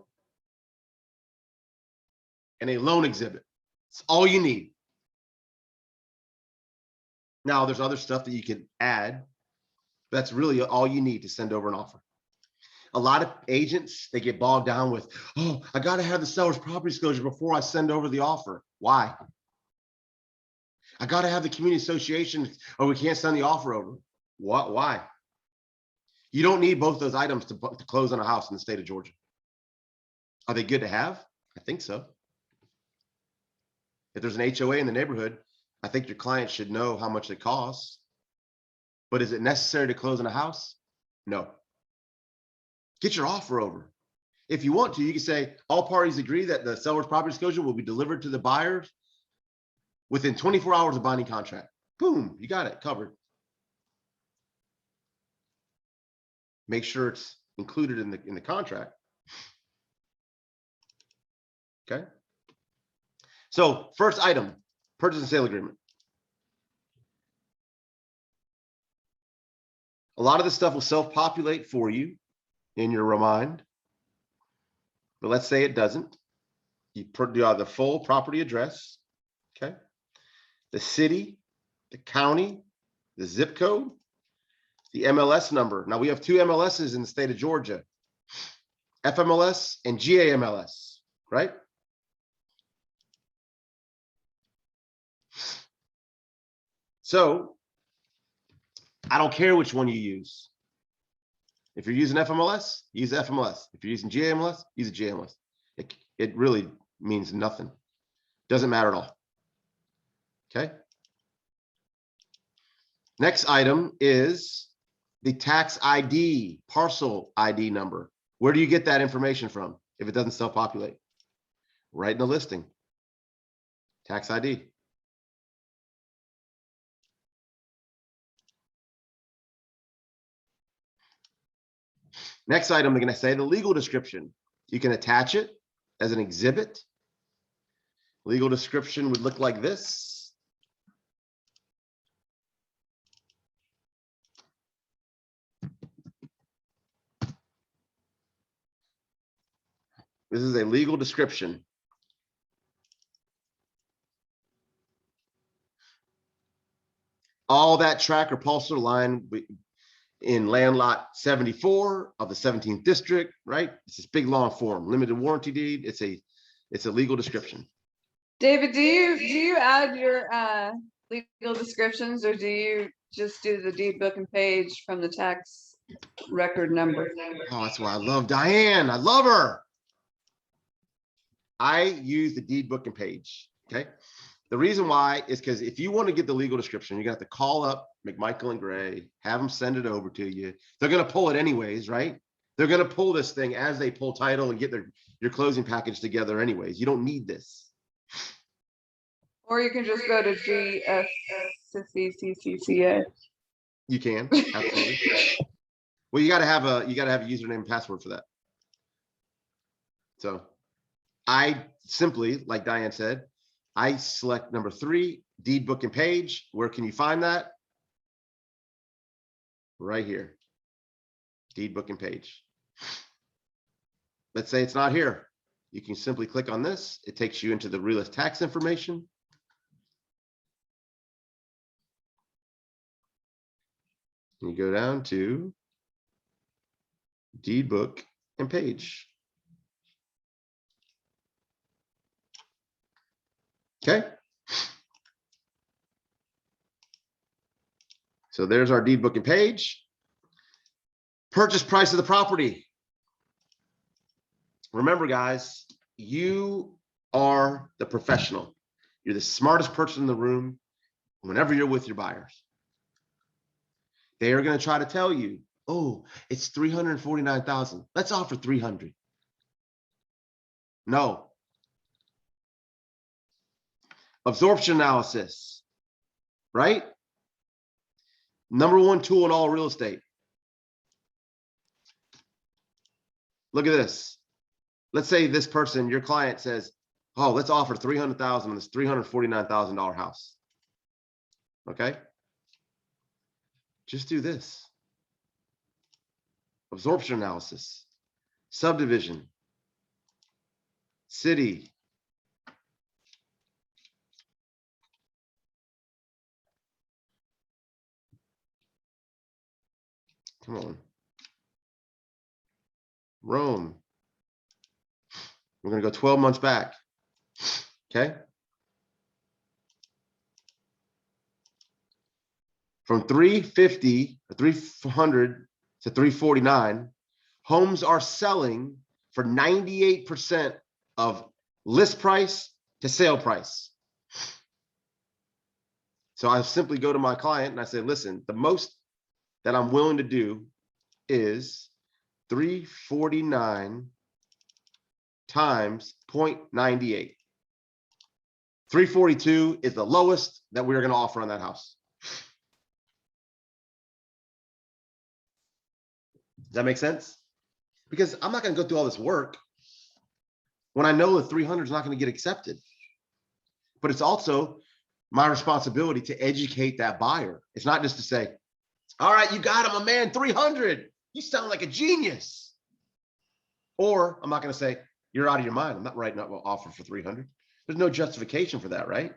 And a loan exhibit. It's all you need. Now, there's other stuff that you can add. That's really all you need to send over an offer. A lot of agents, they get bogged down with, oh, I got to have the seller's property disclosure before I send over the offer. Why? I got to have the community association or we can't send the offer over. What? Why? You don't need both those items to close on a house in the state of Georgia. Are they good to have? I think so. If there's an HOA in the neighborhood, I think your client should know how much it costs. But is it necessary to close on a house? No. Get your offer over. If you want to, you can say all parties agree that the seller's property disclosure will be delivered to the buyers within 24 hours of binding contract. Boom, you got it covered. Make sure it's included in the contract. Okay. So first item, purchase and sale agreement. A lot of this stuff will self-populate for you in your mind. But let's say it doesn't. You put the full property address, okay? The city, the county, the zip code, the MLS number. Now we have 2 MLSs in the state of Georgia, FMLS and GAMLS, right? So I don't care which one you use. If you're using FMLS, use FMLS. If you're using GMLS, use a GMLS. It really means nothing. Doesn't matter at all. Okay. Next item is the tax ID, parcel ID number. Where do you get that information from if it doesn't self-populate? Right in the listing. Tax ID. Next item, they're going to say the legal description. You can attach it as an exhibit. Legal description would look like this. This is a legal description. All that track or parcel line in land lot 74 of the 17th district, right? It's this big long form, limited warranty deed. It's a legal description. David, do you add your legal descriptions, or do you just do the deed book and page from the tax record number? Oh, that's why I love Diane. I love her. I use the deed book and page. Okay. The reason why is because if you want to get the legal description, you're gonna have to call up McMichael and Gray, have them send it over to you. They're gonna pull it anyways, right? They're gonna pull this thing as they pull title and get your closing package together anyways. You don't need this. Or you can just go to GSCCCCA. You can, absolutely. Well, you gotta have a username and password for that. So I simply, like Diane said, I select number 3, deed book and page. Where can you find that? Right here. Deed book and page. Let's say it's not here. You can simply click on this. It takes you into the realist tax information. And you go down to deed book and page. Okay. So there's our deed book and page. Purchase price of the property. Remember, guys, you are the professional. You're the smartest person in the room whenever you're with your buyers. They are going to try to tell you, oh, it's $349,000. Let's offer 300. No. Absorption analysis, right? Number 1 tool in all real estate. Look at this. Let's say this person, your client says, oh, let's offer 300,000 on this $349,000 house. Okay. Just do this. Absorption analysis, subdivision, city. Come on. Rome. We're going to go 12 months back. Okay. From 350 or 300 to 349, homes are selling for 98% of list price to sale price. So I simply go to my client and I say, listen, the most that I'm willing to do is 349 times 0.98. 342 is the lowest that we're going to offer on that house. Does that make sense? Because I'm not going to go through all this work when I know the 300 is not going to get accepted. But it's also my responsibility to educate that buyer. It's not just to say, all right, you got him, a man, 300. You sound like a genius. Or I'm not going to say, you're out of your mind. I'm not writing up an offer for 300. There's no justification for that, right?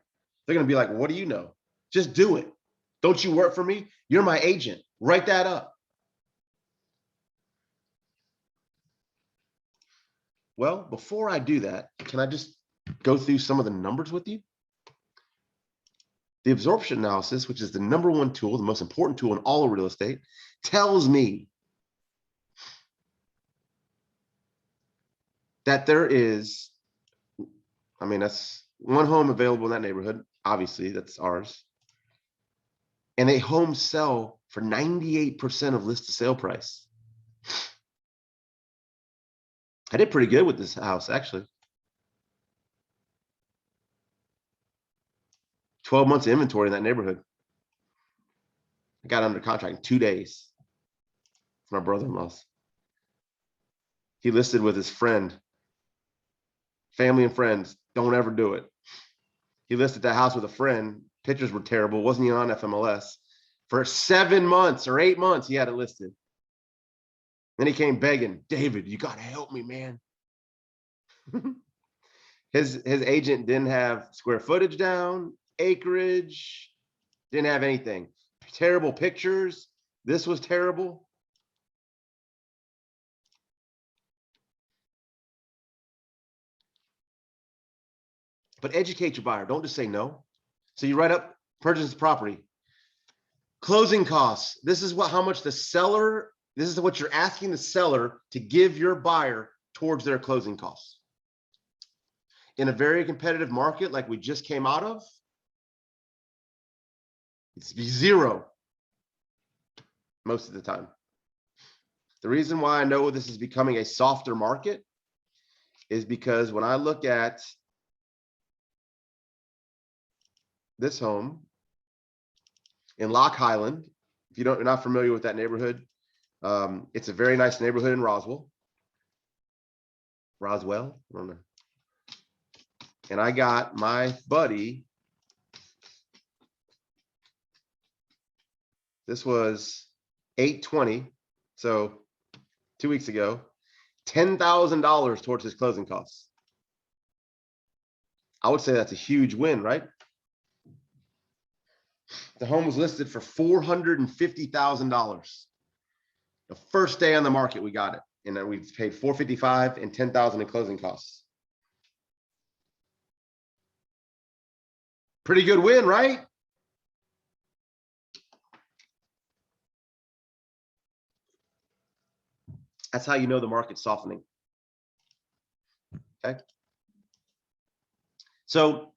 They're going to be like, what do you know? Just do it. Don't you work for me? You're my agent. Write that up. Well, before I do that, can I just go through some of the numbers with you? The absorption analysis, which is the #1 tool, the most important tool in all of real estate, tells me that there is, I mean, that's one home available in that neighborhood. Obviously, that's ours. And a home sell for 98% of list to sale price. I did pretty good with this house, actually. 12 months of inventory in that neighborhood. I got under contract in 2 days. My brother-in-law's. He listed with his friend. Family and friends, don't ever do it. He listed that house with a friend. Pictures were terrible. Wasn't even on FMLS. For 7 months or 8 months, he had it listed. Then he came begging, David, you got to help me, man. His agent didn't have square footage down, acreage, didn't have anything. Terrible pictures. This was terrible. But educate your buyer. Don't just say no. So you write up purchase property. Closing costs. This is how much the seller, this is what you're asking the seller to give your buyer towards their closing costs. In a very competitive market like we just came out of, it's 0 most of the time. The reason why I know this is becoming a softer market is because when I look at this home in Lock Highland, if you're not familiar with that neighborhood, it's a very nice neighborhood in Roswell. I don't know. And I got my buddy. This was 8/20, so 2 weeks ago, $10,000 towards his closing costs. I would say that's a huge win, right? The home was listed for $450,000. The first day on the market, we got it. And then we paid $455 and $10,000 in closing costs. Pretty good win, right? That's how you know the market's softening. Okay. So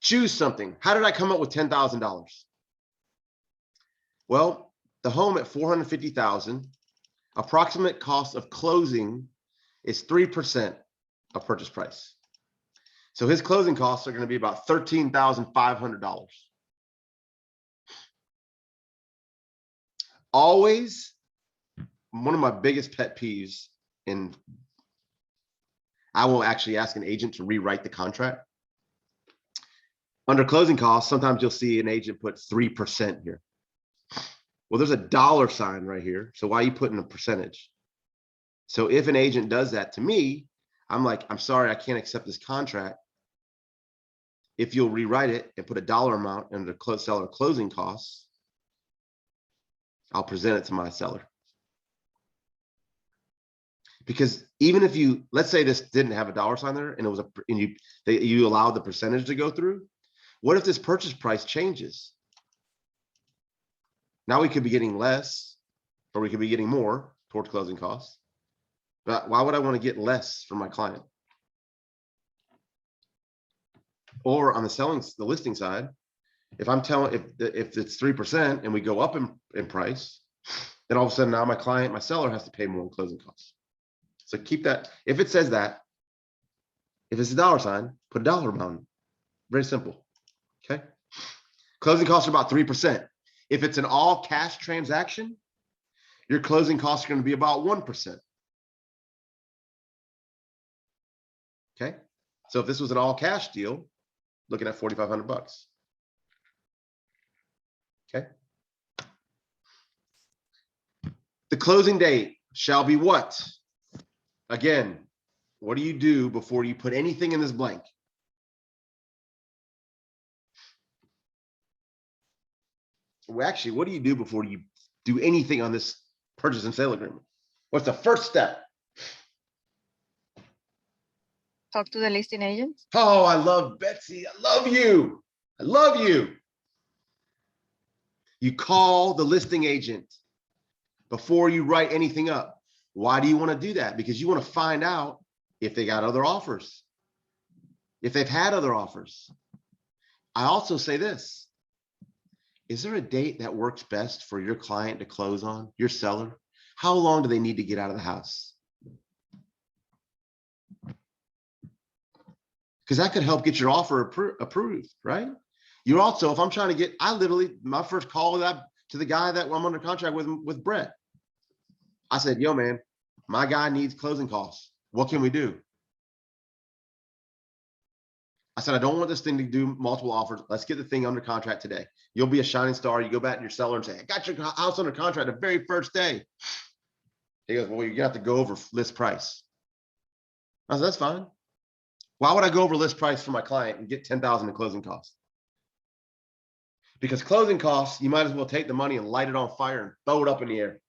choose something. How did I come up with $10,000? Well, the home at $450,000, approximate cost of closing is 3% of purchase price. So his closing costs are going to be about $13,500. Always, one of my biggest pet peeves, and I will actually ask an agent to rewrite the contract. Under closing costs, sometimes you'll see an agent put 3% here. Well, there's a dollar sign right here. So why are you putting a percentage? So if an agent does that to me, I'm like, I'm sorry, I can't accept this contract. If you'll rewrite it and put a dollar amount under the seller closing costs, I'll present it to my seller. Because even if you, let's say this didn't have a dollar sign there and it was you allowed the percentage to go through, what if this purchase price changes? Now we could be getting less, or we could be getting more towards closing costs. But why would I want to get less from my client? Or on the listing side, if I'm telling, if it's 3% and we go up in price, then all of a sudden now my seller has to pay more in closing costs. So keep that. If it says that, if it's a dollar sign, put a dollar amount. Very simple. Okay. Closing costs are about 3%. If it's an all cash transaction, your closing costs are going to be about 1%. Okay. So if this was an all cash deal, looking at $4,500. Okay. The closing date shall be what? Again, what do you do before you put anything in this blank? Well, actually, what do you do before you do anything on this purchase and sale agreement? What's the first step? Talk to the listing agent. Oh, I love Betsy. I love you. I love you. You call the listing agent before you write anything up. Why do you want to do that? Because you want to find out if they got other offers, if they've had other offers. I also say this. Is there a date that works best for your client to close on, your seller? How long do they need to get out of the house? Because that could help get your offer approved, right? You also, if I'm trying to get, I literally, my first call to the guy that I'm under contract with Brett. I said, yo, man, my guy needs closing costs. What can we do? I said, I don't want this thing to do multiple offers. Let's get the thing under contract today. You'll be a shining star. You go back to your seller and say, I got your house under contract the very first day. He goes, well, you have to go over list price. I said, that's fine. Why would I go over list price for my client and get 10,000 in closing costs? Because closing costs, you might as well take the money and light it on fire and throw it up in the air.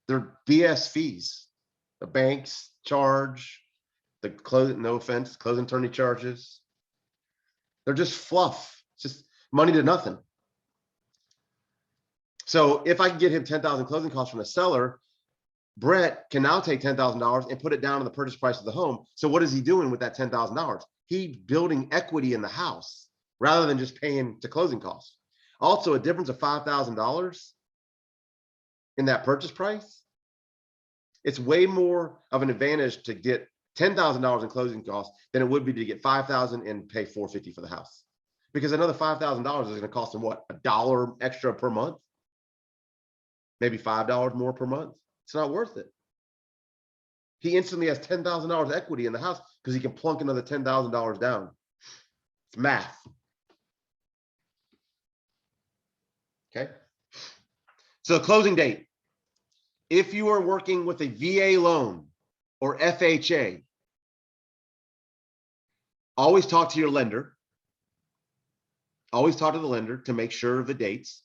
They're BS fees. The banks charge, the closing, no offense, closing attorney charges. They're just fluff. It's just money to nothing. So if I can get him 10,000 closing costs from the seller, Brett can now take $10,000 and put it down on the purchase price of the home. So what is he doing with that $10,000? He's building equity in the house rather than just paying to closing costs. Also, a difference of $5,000 in that purchase price. It's way more of an advantage to get $10,000 in closing costs than it would be to get $5,000 and pay $450 for the house. Because another $5,000 is going to cost him what, $1 extra per month? Maybe $5 more per month. It's not worth it. He instantly has $10,000 equity in the house because he can plunk another $10,000 down. It's math. Okay. So closing date. If you are working with a VA loan or FHA, always talk to your lender. Always talk to the lender to make sure of the dates,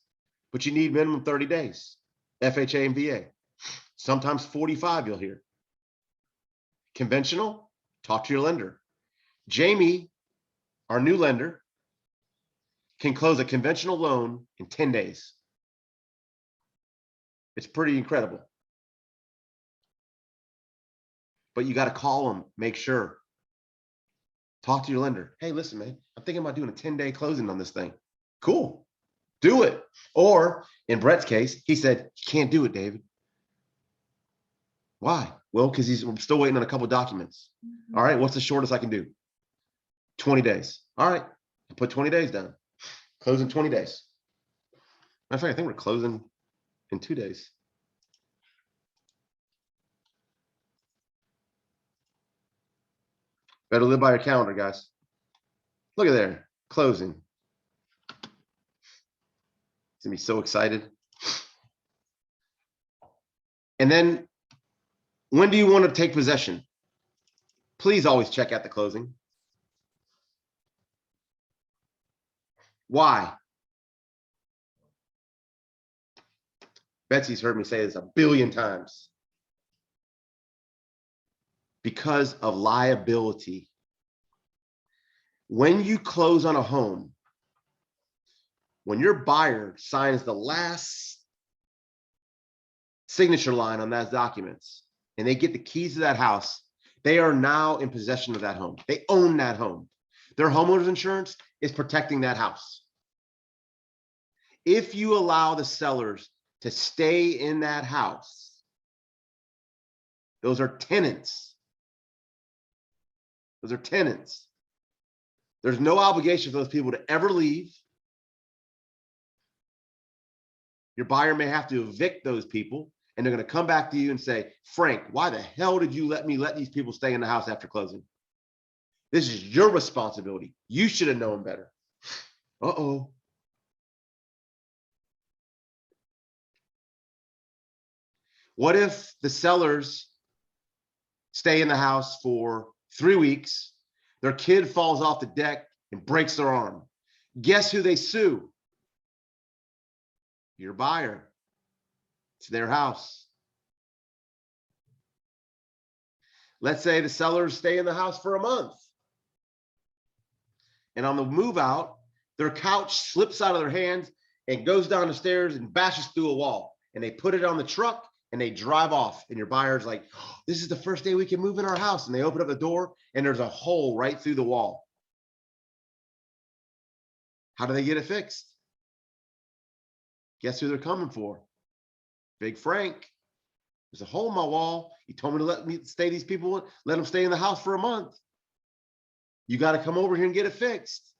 but you need minimum 30 days. FHA and VA. Sometimes 45 you'll hear. Conventional, talk to your lender. Jamie, our new lender, can close a conventional loan in 10 days. It's pretty incredible. But you got to call them, make sure. Talk to your lender. Hey, listen, man, I'm thinking about doing a 10-day closing on this thing. Cool. Do it. Or in Brett's case, he said, you can't do it, David. Why? Well, because he's still waiting on a couple of documents. All right, what's the shortest I can do? 20 days. All right, I put 20 days down. Close in 20 days. Matter of fact, I think we're closing in 2 days. Better live by your calendar, guys. Look at there, closing. He's gonna be so excited. And then when do you want to take possession? Please always check at the closing. Why? Betsy's heard me say this 1 billion times. Because of liability. When you close on a home, when your buyer signs the last signature line on those documents and they get the keys to that house, they are now in possession of that home. They own that home. Their homeowner's insurance is protecting that house. If you allow the sellers to stay in that house, those are tenants. Those are tenants. There's no obligation for those people to ever leave. Your buyer may have to evict those people, and they're going to come back to you and say, Frank, why the hell did you let these people stay in the house after closing? This is your responsibility. You should have known better. Uh-oh. What if the sellers stay in the house for 3 weeks, their kid falls off the deck and breaks their arm? Guess who they sue? Your buyer. It's their house. Let's say the sellers stay in the house for a month. And on the move out, their couch slips out of their hands and goes down the stairs and bashes through a wall. And they put it on the truck and they drive off. And your buyer's like, "Oh, this is the first day we can move in our house." And they open up the door and there's a hole right through the wall. How do they get it fixed? Guess who they're coming for? Big Frank. There's a hole in my wall. He told me to let me stay these people, let them stay in the house for a month. You got to come over here and get it fixed.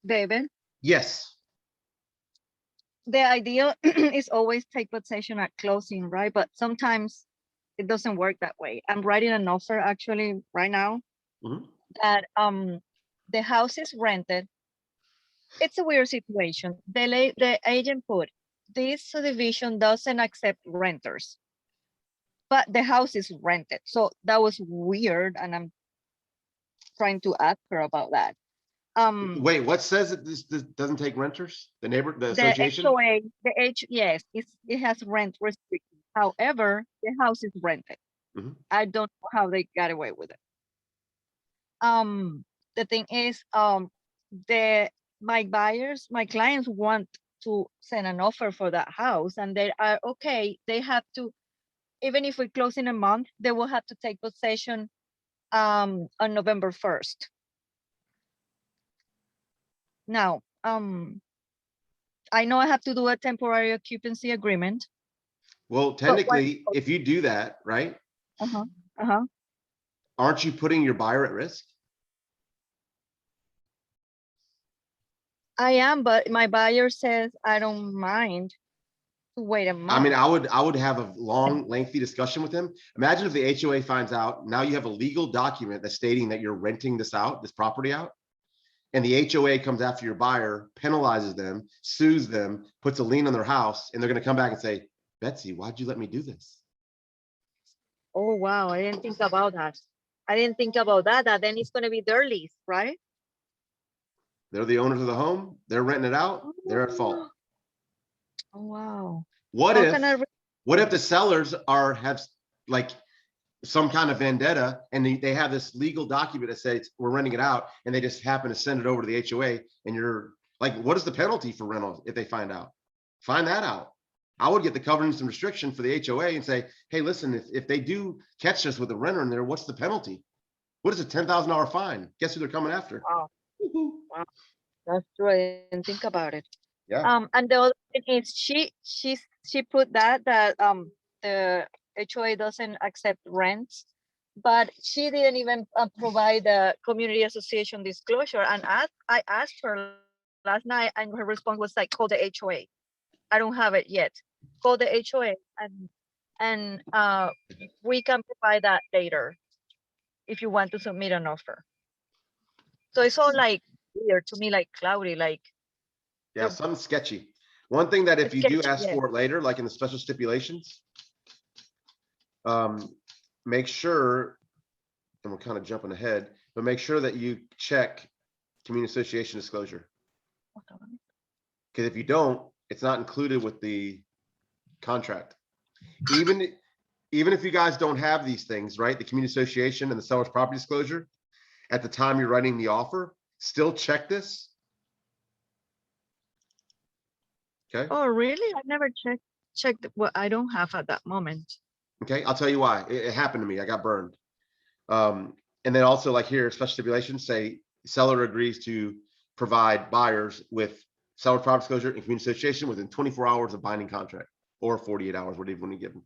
David, Yes. the idea is always take possession at closing, right? But sometimes it doesn't work that way. I'm writing an offer actually right now Mhm. that the house is rented. It's a weird situation. The agent put this subdivision doesn't accept renters, but the house is rented. So that was weird, and I'm trying to ask her about that. Wait, what says that this doesn't take renters? The The association? HOA, yes, it has rent restrictions. However, the house is rented. Mhm. I don't know how they got away with it. The thing is, my clients want to send an offer for that house, and they are okay. They have to, even if we close in a month, they will have to take possession on November 1st. Now, I know I have to do a temporary occupancy agreement. Well, what- technically, if you do that, right, Uh-huh, uh-huh. aren't you putting your buyer at risk? I am, but my buyer says I don't mind to wait a I month. mean, I would have a long, lengthy discussion with him. Imagine if the HOA finds out, now you have a legal document that's stating that you're renting this out, this property out. And the HOA comes after your buyer, penalizes them, sues them, puts a lien on their house, and they're gonna come back and say, "Betsy, why'd you let me do this?" Oh, wow, I didn't think about that. I didn't think about that. That then it's gonna be their lease, right? They're the owners of the home, they're renting it out, they're at fault. Oh, wow. What How can I if, what if the sellers have like some kind of vendetta and they have this legal document that says we're renting it out and they just happen to send it over to the HOA and you're like, what is the penalty for rentals if they find out? Find that out. I would get the covenants and restriction for the HOA and say, hey, listen, if they do catch us with a renter in there, what's the penalty? What is a $10,000 fine? Guess who they're coming after? Wow. That's true. I didn't think about it. Yeah. And the other thing is she put that the HOA doesn't accept rents, but she didn't even provide the community association disclosure. And I asked her last night, and her response was like, call the HOA. I don't have it yet. Call the HOA, and we can provide that later if you want to submit an offer. So it's all like weird to me, like cloudy, like Yeah, something sketchy. One thing that if It's you do sketchy, ask yeah. for it later, like in the special stipulations, make sure, and we're kind of jumping ahead, but make sure that you check community association disclosure. Because if you don't, it's not included with the contract. Even if you guys don't have these things, right? The community association and the seller's property disclosure, at the time you're writing the offer, still check this. Okay, Oh, really? I never checked what I don't have at that moment. okay, I'll tell you why. It happened to me. I got burned. And then also like here, special stipulations say seller agrees to provide buyers with seller property disclosure and community association within 24 hours of binding contract or 48 hours, whatever you want to give them.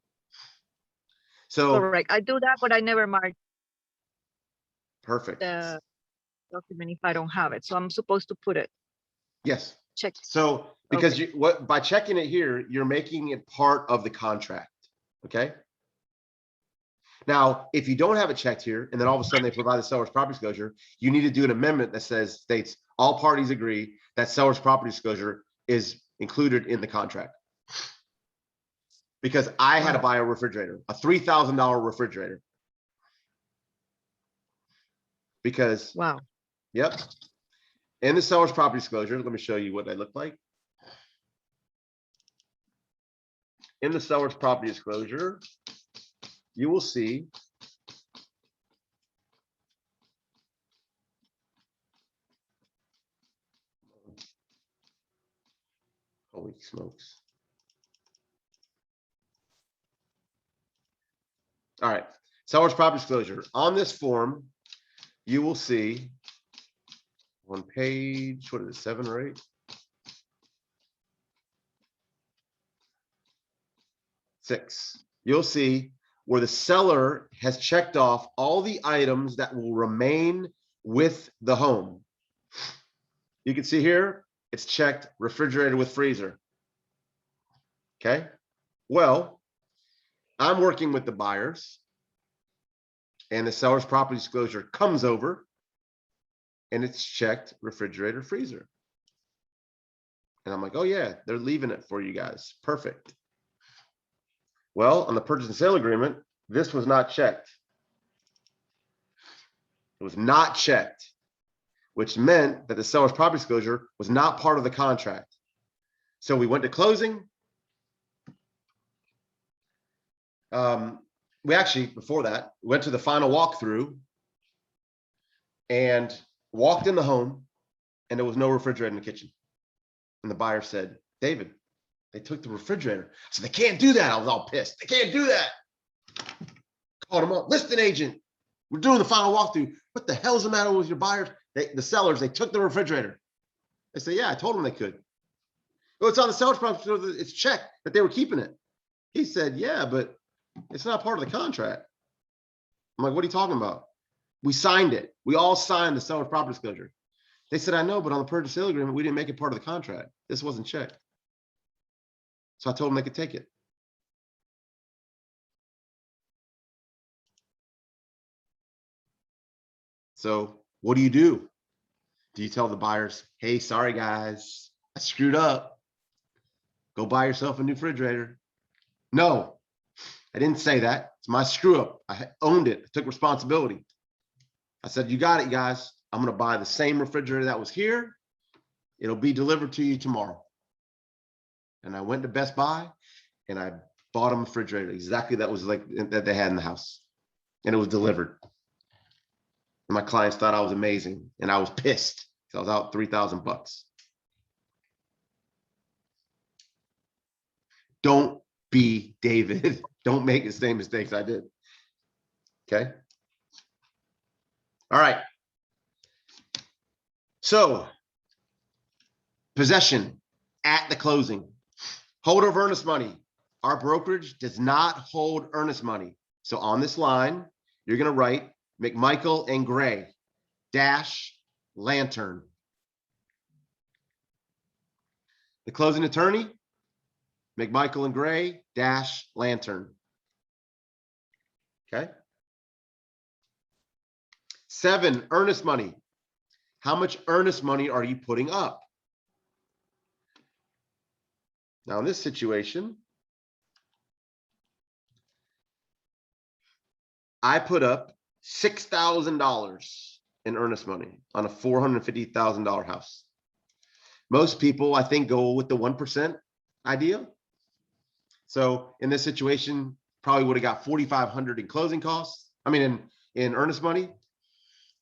So Correct. I do that, but I never mark perfect. the document if I don't have it. So I'm supposed to put it, Yes. check. So because Okay. by checking it here, you're making it part of the contract. Okay. Now, if you don't have it checked here, and then all of a sudden they provide the seller's property disclosure, you need to do an amendment that states all parties agree that seller's property disclosure is included in the contract. Because I had to Wow. buy a refrigerator, a $3,000 refrigerator. Because, Wow. yep. In the seller's property disclosure, let me show you what they look like. In the seller's property disclosure, you will see smokes. All right, seller's property disclosure. On this form, you will see on page, what is it, 7 or 8? 6. You'll see where the seller has checked off all the items that will remain with the home. You can see here, it's checked refrigerator with freezer. Okay, well, I'm working with the buyers and the seller's property disclosure comes over and it's checked refrigerator, freezer. And I'm like, oh yeah, they're leaving it for you guys. Perfect. Well, on the purchase and sale agreement, this was not checked. It was not checked, which meant that the seller's property disclosure was not part of the contract. So we went to closing. We actually, before that, went to the final walkthrough and walked in the home, and there was no refrigerator in the kitchen. And the buyer said, David, they took the refrigerator. So they can't do that. I was all pissed. They can't do that. Called him up, listing agent. We're doing the final walkthrough. What the hell's the matter with your buyers? The sellers, they took the refrigerator. They said, yeah, I told them they could. Well, it's on the seller's property, so it's checked that they were keeping it. He said, yeah, but it's not part of the contract. I'm like, what are you talking about? We signed it. We all signed the seller's property disclosure. They said, I know, but on the purchase sale agreement, we didn't make it part of the contract. This wasn't checked. So I told them they could take it. So what do? Do you tell the buyers, hey, sorry guys, I screwed up. Go buy yourself a new refrigerator? No, I didn't say that. It's my screw up. I owned it. I took responsibility. I said, you got it, guys. I'm going to buy the same refrigerator that was here. It'll be delivered to you tomorrow. And I went to Best Buy and I bought them a refrigerator exactly that was like that they had in the house. And it was delivered. And my clients thought I was amazing. And I was pissed because I was out $3,000. Don't be David. Don't make the same mistakes I did. Okay. All right. So possession at the closing. Holder of earnest money. Our brokerage does not hold earnest money. So on this line, you're going to write McMichael and Gray dash Lantern. The closing attorney, McMichael and Gray dash Lantern. Okay. 7, earnest money. How much earnest money are you putting up? Now in this situation, I put up $6,000 in earnest money on a $450,000 house. Most people, I think, go with the 1% idea. So in this situation, probably would have got $4,500 in closing costs. I mean, in earnest money.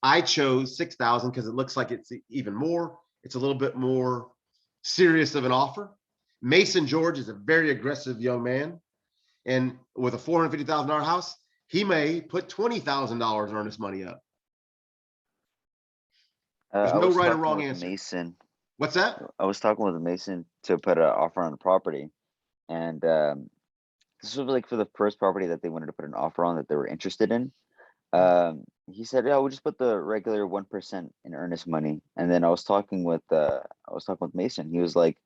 I chose 6,000 because it looks like it's even more. It's a little bit more serious of an offer. Mason George is a very aggressive young man. And with a $450,000 house, he may put $20,000 earnest money up. There's I no was right or talking wrong with answer. Mason. What's that? I was talking with Mason to put an offer on the property, and this was like for the first property that they wanted to put an offer on that they were interested in. He said, yeah, we'll just put the regular 1% in earnest money. And then I was talking with Mason. He was like,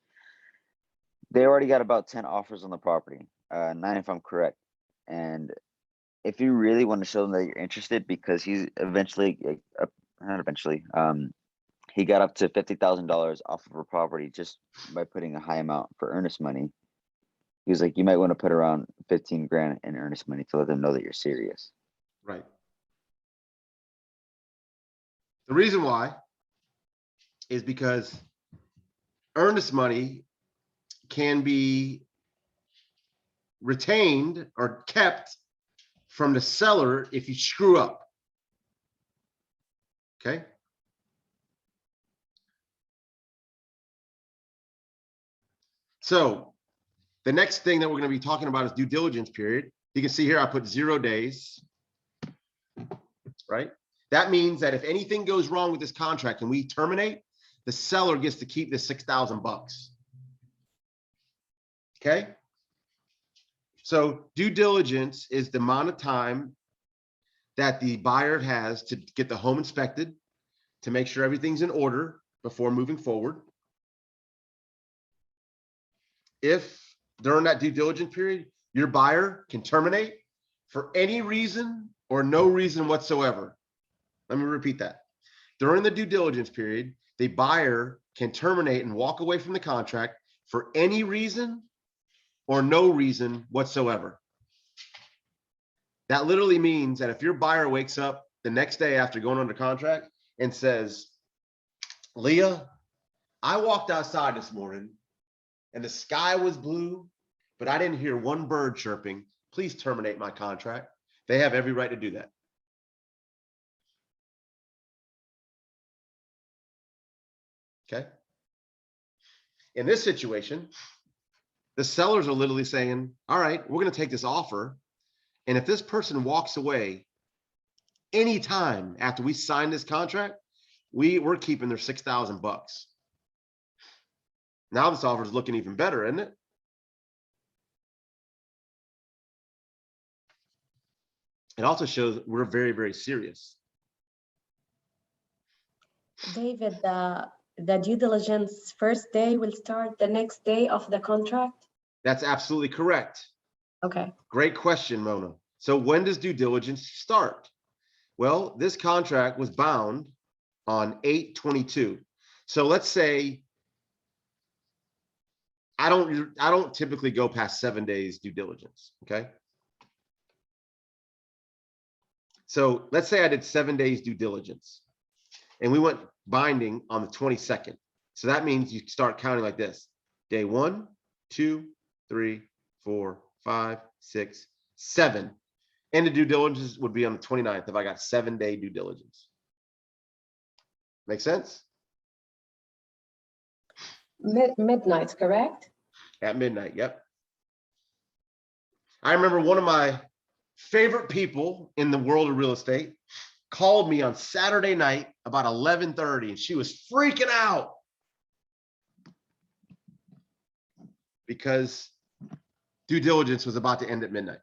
they already got about 10 offers on the property, 9 if I'm correct. And if you really want to show them that you're interested, because he's eventually, not eventually, he got up to $50,000 off of a property just by putting a high amount for earnest money. He was like, you might want to put around 15 grand in earnest money to let them know that you're serious. Right. The reason why is because earnest money can be retained or kept from the seller if you screw up. Okay. So the next thing that we're going to be talking about is due diligence period. You can see here, I put 0 days, right? That means that if anything goes wrong with this contract and we terminate, the seller gets to keep the 6,000 bucks. Okay. So due diligence is the amount of time that the buyer has to get the home inspected, to make sure everything's in order before moving forward. If during that due diligence period, your buyer can terminate for any reason or no reason whatsoever. Let me repeat that. During the due diligence period, the buyer can terminate and walk away from the contract for any reason or no reason whatsoever. That literally means that if your buyer wakes up the next day after going under contract and says, Leah, I walked outside this morning and the sky was blue, but I didn't hear one bird chirping. Please terminate my contract. They have every right to do that. Okay. In this situation, the sellers are literally saying, all right, we're going to take this offer. And if this person walks away anytime after we sign this contract, we're keeping their 6,000 bucks. Now this offer is looking even better, isn't it? It also shows we're very, very serious. David, the due diligence first day will start the next day of the contract? That's absolutely correct. Okay. Great question, Mona. So when does due diligence start? Well, this contract was bound on 8/22. So let's say I don't typically go past 7 days due diligence. Okay. So let's say I did 7 days due diligence and we went binding on the 22nd. So that means you start counting like this. Day 1, 2, 3, 4, 5, 6, 7. And the due diligence would be on the 29th if I got 7-day due diligence. Make sense? Midnight, correct? At midnight, yep. I remember one of my favorite people in the world of real estate called me on Saturday night about 11:30 and she was freaking out because due diligence was about to end at midnight.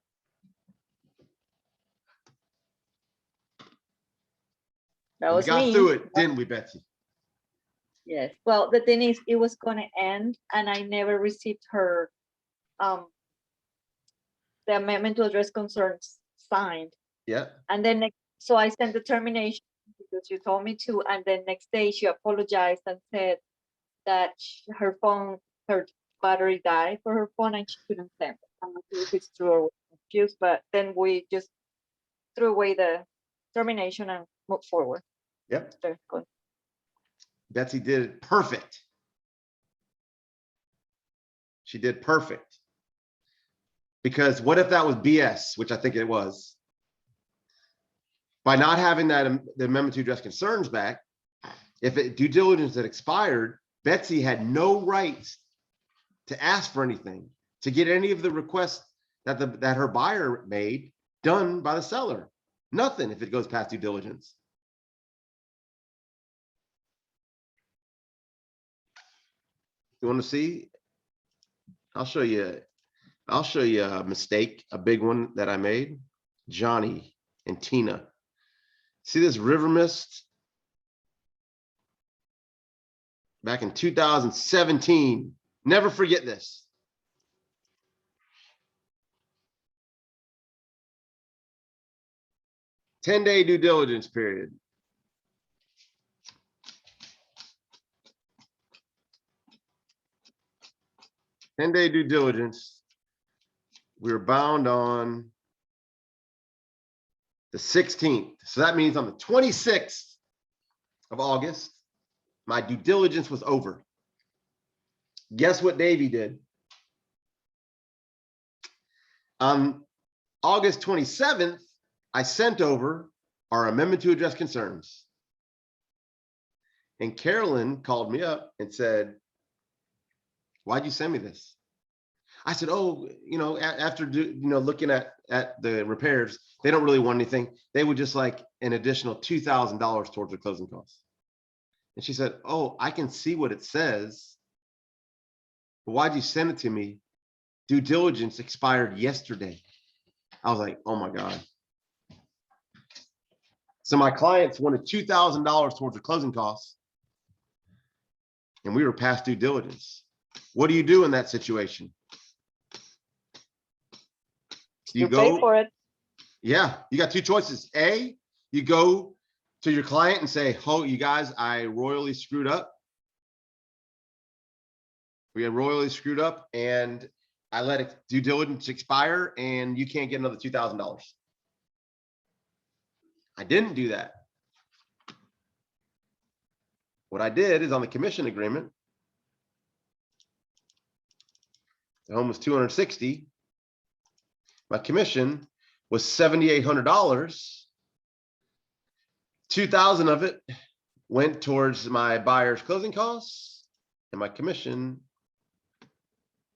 That We was got me. through it, didn't we, Betsy? Yes. Well, the thing is, it was gonna end, and I never received her the amendment to address concerns signed. Yeah. And then so I sent the termination because you told me to, and then next day she apologized and said that her battery died for her phone and she couldn't send it. I'm not sure if it's true or confused, but then we just threw away the termination and moved forward. Yep. Betsy did it perfect. She did perfect. Because what if that was BS, which I think it was? By not having that the amendment to address concerns back, if due diligence had expired, Betsy had no rights to ask for anything, to get any of the requests that her buyer made done by the seller. Nothing if it goes past due diligence. You want to see? I'll show you a mistake, a big one that I made. Johnny and Tina. See this river mist? Back in 2017. Never forget this. Ten-day due diligence period. Ten-day due diligence. We were bound on the 16th. So that means on the 26th of August, my due diligence was over. Guess what Davey did? On August 27th, I sent over our amendment to address concerns. And Carolyn called me up and said, why'd you send me this? I said, oh, after looking at the repairs, they don't really want anything. They would just like an additional $2,000 towards the closing costs. And she said, oh, I can see what it says. But why'd you send it to me? Due diligence expired yesterday. I was like, oh my God. So my clients wanted $2,000 towards the closing costs. And we were past due diligence. What do you do in that situation? You pay for it. Yeah, you got two choices. A, you go to your client and say, oh, you guys, I royally screwed up. We had royally screwed up and I let it due diligence expire and you can't get another $2,000. I didn't do that. What I did is on the commission agreement, the home was 260. My commission was $7,800. 2,000 of it went towards my buyer's closing costs, and my commission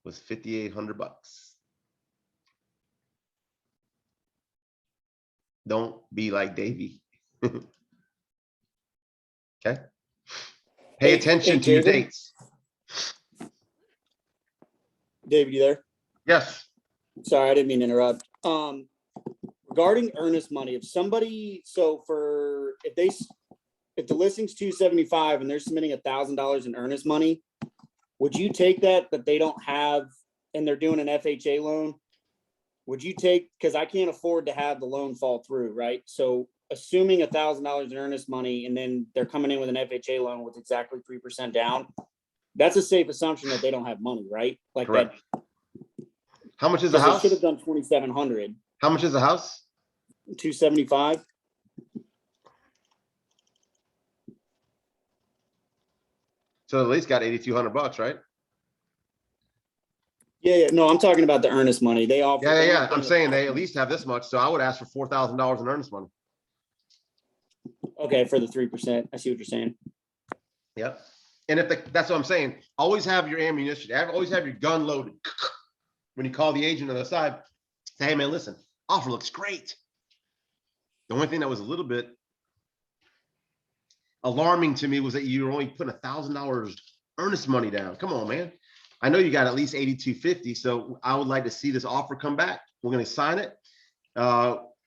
was $5,800. Don't be like Davey. Okay. Pay attention to your David? dates. David, you there? Yes. Sorry, I didn't mean to interrupt. Regarding earnest money, if somebody, if the listing's 275 and they're submitting $1,000 in earnest money, would you take that they don't have, and they're doing an FHA loan? Would you take, because I can't afford to have the loan fall through, right? So assuming $1,000 in earnest money, and then they're coming in with an FHA loan with exactly 3% down, that's a safe assumption that they don't have money, right? Like Correct. that. How much is the They house? should have done 2,700. How much is the house? 275. So at least got $8,200, right? Yeah. No, I'm talking about the earnest money. They offer. Yeah. I'm saying they at least have this much. So I would ask for $4,000 in earnest money. Okay, for the 3%. I see what you're saying. Yep. And that's what I'm saying. Always have your ammunition. Always have your gun loaded. When you call the agent on the side, say, hey man, listen, offer looks great. The only thing that was a little bit alarming to me was that you were only putting $1,000 earnest money down. Come on, man. I know you got at least $8,250. So I would like to see this offer come back. We're going to sign it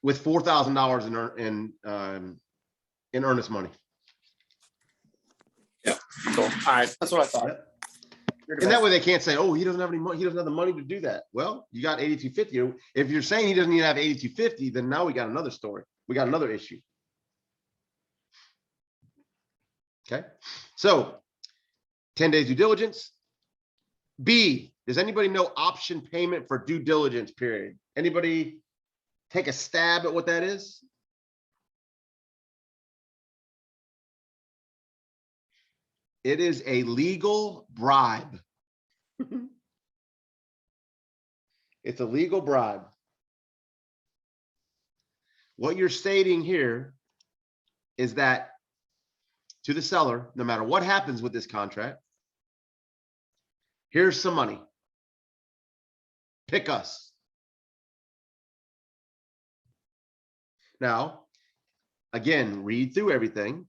with $4,000 in earnest money. Yep. Cool. All right. That's what I thought. Yep. And that way they can't say, oh, he doesn't have any money. He doesn't have the money to do that. Well, you got $8,250. If you're saying he doesn't even have $8,250, then now we got another story. We got another issue. Okay. So 10 days due diligence. B, does anybody know option payment for due diligence period? Anybody take a stab at what that is? It is a legal bribe. It's a legal bribe. What you're stating here is that to the seller, no matter what happens with this contract, here's some money. Pick us. Now, again, read through everything.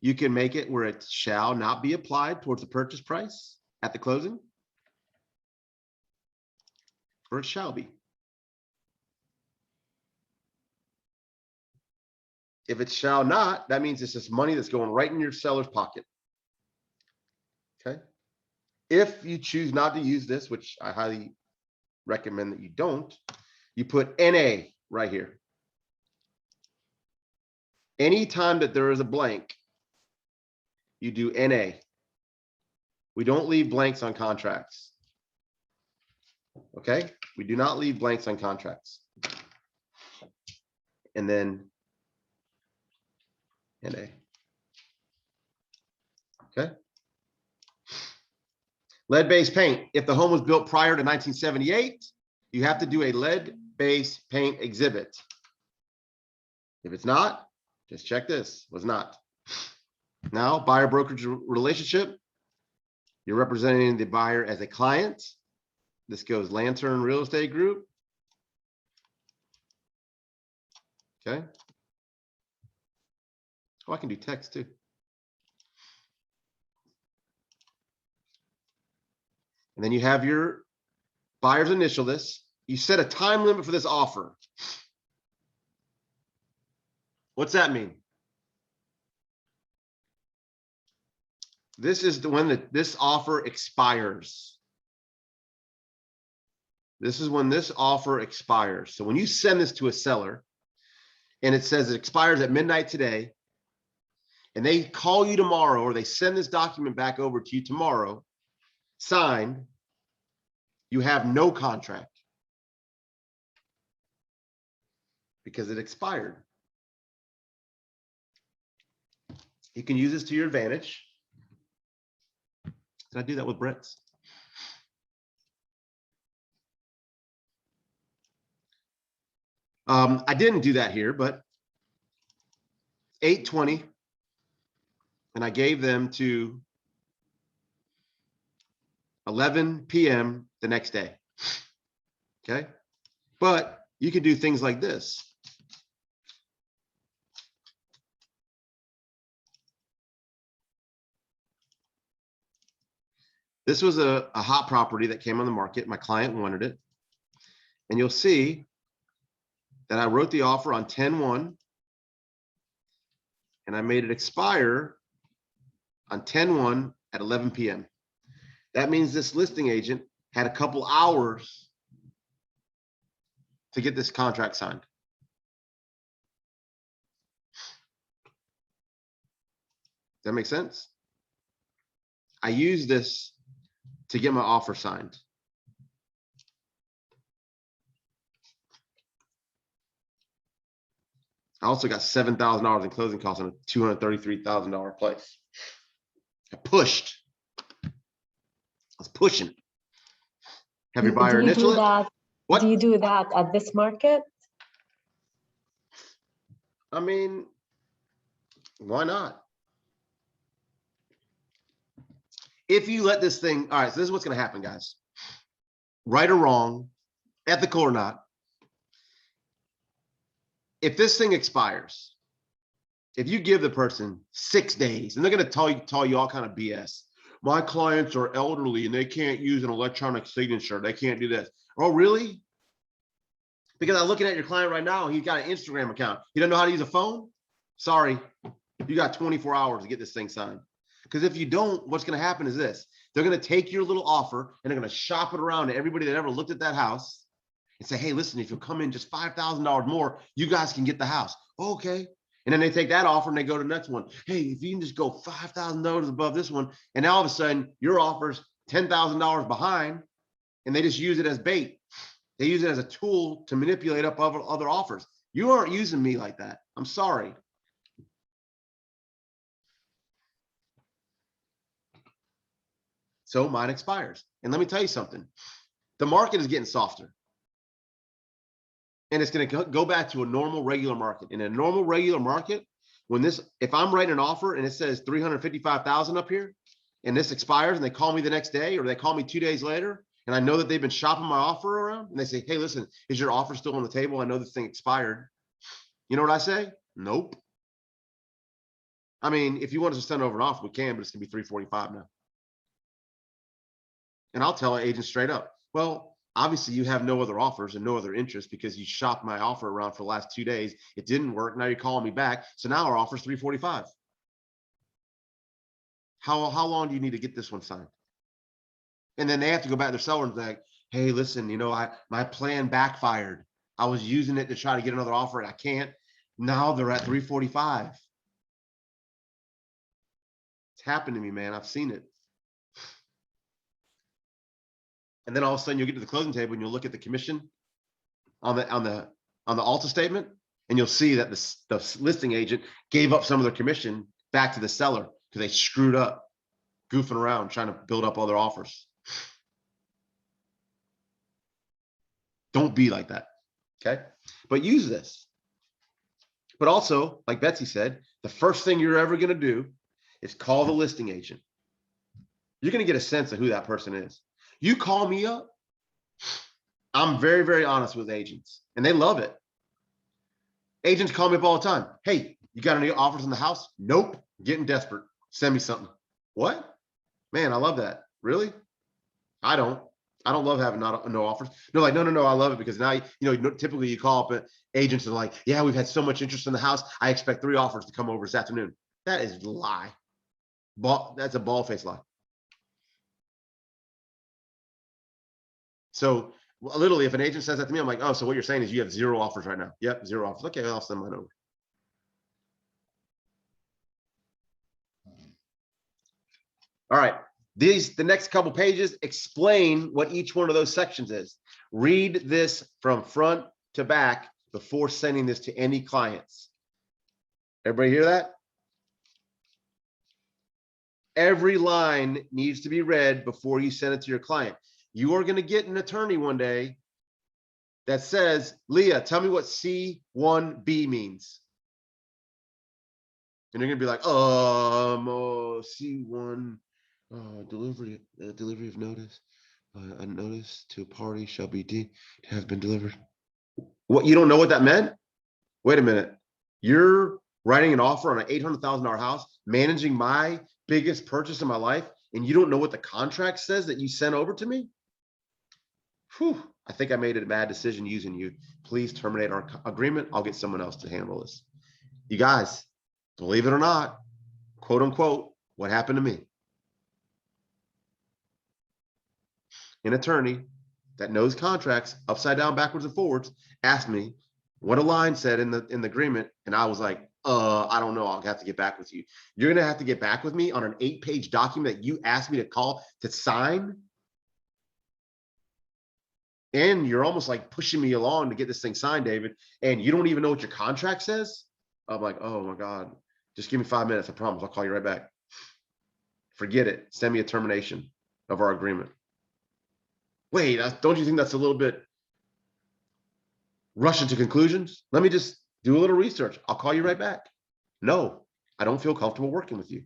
You can make it where it shall not be applied towards the purchase price at the closing, or it shall be. If it shall not, that means it's just money that's going right in your seller's pocket. Okay. If you choose not to use this, which I highly recommend that you don't, you put NA right here. Anytime that there is a blank, you do NA. We don't leave blanks on contracts. Okay, we do not leave blanks on contracts. And then NA. Okay. Lead-based paint. If the home was built prior to 1978, you have to do a lead-based paint exhibit. If it's not, just check this, was not. Now, buyer brokerage relationship. You're representing the buyer as a client. This goes Lantern Real Estate Group. Okay. Oh, I can do text too. And then you have your buyers initial this. You set a time limit for this offer. What's that mean? This is the one that this offer expires. This is when this offer expires. So when you send this to a seller and it says it expires at midnight today, and they call you tomorrow or they send this document back over to you tomorrow, signed, you have no contract because it expired. You can use this to your advantage. Did I do that with Brett's? I didn't do that here, but 8:20, and I gave them to 11 p.m. the next day. Okay, but you can do things like this. This was a hot property that came on the market. My client wanted it. And you'll see that I wrote the offer on 10/1 and I made it expire on 10/1 at 11 p.m. That means this listing agent had a couple hours to get this contract signed. Does that make sense? I use this to get my offer signed. I also got $7,000 in closing costs on a $233,000 place. I pushed. I was pushing. Have your buyer initial it? What? Do you do that at this market? I mean, why not? If you let this thing, all right, so this is what's going to happen, guys. Right or wrong, ethical or not, if this thing expires, if you give the person 6 days, and they're going to tell you all kind of BS. My clients are elderly and they can't use an electronic signature. They can't do this. Oh, really? Because I'm looking at your client right now. He's got an Instagram account. He doesn't know how to use a phone? Sorry, you got 24 hours to get this thing signed. Because if you don't, what's going to happen is this. They're going to take your little offer and they're going to shop it around to everybody that ever looked at that house and say, hey, listen, if you'll come in just $5,000 more, you guys can get the house. Okay. And then they take that offer and they go to the next one. Hey, if you can just go $5,000 above this one, and now all of a sudden your offer's $10,000 behind, and they just use it as bait. They use it as a tool to manipulate up other offers. You aren't using me like that. I'm sorry. So mine expires. And let me tell you something. The market is getting softer. And it's going to go back to a normal, regular market. In a normal, regular market, when this, if I'm writing an offer and it says 355,000 up here, and this expires and they call me the next day, or they call me 2 days later, and I know that they've been shopping my offer around, and they say, hey, listen, is your offer still on the table? I know this thing expired. You know what I say? Nope. I mean, if you want us to send over an offer, we can, but it's going to be 345 now. And I'll tell an agent straight up, well, obviously you have no other offers and no other interest because you shopped my offer around for the last 2 days. It didn't work. Now you're calling me back. So now our offer is 345. How long do you need to get this one signed? And then they have to go back to their seller and be like, hey, listen, you know, my plan backfired. I was using it to try to get another offer and I can't. Now they're at 345. It's happened to me, man. I've seen it. And then all of a sudden you'll get to the closing table and you'll look at the commission on the Alta statement, and you'll see that the listing agent gave up some of their commission back to the seller because they screwed up, goofing around, trying to build up other offers. Don't be like that, okay? But use this. But also, like Betsy said, the first thing you're ever going to do is call the listing agent. You're going to get a sense of who that person is. You call me up I'm very, very honest with agents and they love it. Agents call me up all the time. Hey, you got any offers in the house? Nope. Getting desperate. Send me something. What? Man, I love that. Really? I don't love having no offers. No, like, no. I love it because now, typically you call up agents and like, yeah, we've had so much interest in the house. I expect 3 offers to come over this afternoon. That is a lie. That's a bald-faced lie. So literally, if an agent says that to me, I'm like, oh, so what you're saying is you have 0 offers right now. Yep, 0 offers. Okay, I'll send mine over. All right. The next couple pages explain what each one of those sections is. Read this from front to back before sending this to any clients. Everybody hear that? Every line needs to be read before you send it to your client. You are going to get an attorney one day that says, Leah, tell me what C1B means. And you're going to be like, C1, delivery of notice. A notice to a party shall be have been delivered. What, you don't know what that meant? Wait a minute. You're writing an offer on an $800,000 house, managing my biggest purchase in my life, and you don't know what the contract says that you sent over to me? Whew, I think I made a bad decision using you. Please terminate our agreement. I'll get someone else to handle this. You guys, believe it or not, quote unquote, what happened to me? An attorney that knows contracts upside down, backwards, and forwards asked me what a line said in the agreement, and I was like, I don't know. I'll have to get back with you. You're gonna have to get back with me on an 8-page document that you asked me to call to sign, and you're almost like pushing me along to get this thing signed, David, and you don't even know what your contract says. I'm like, oh my God, just give me 5 minutes. I promise I'll call you right back. Forget it. Send me a termination of our agreement. Wait, don't you think that's a little bit rushing to conclusions? Let me just do a little research. I'll call you right back. No, I don't feel comfortable working with you.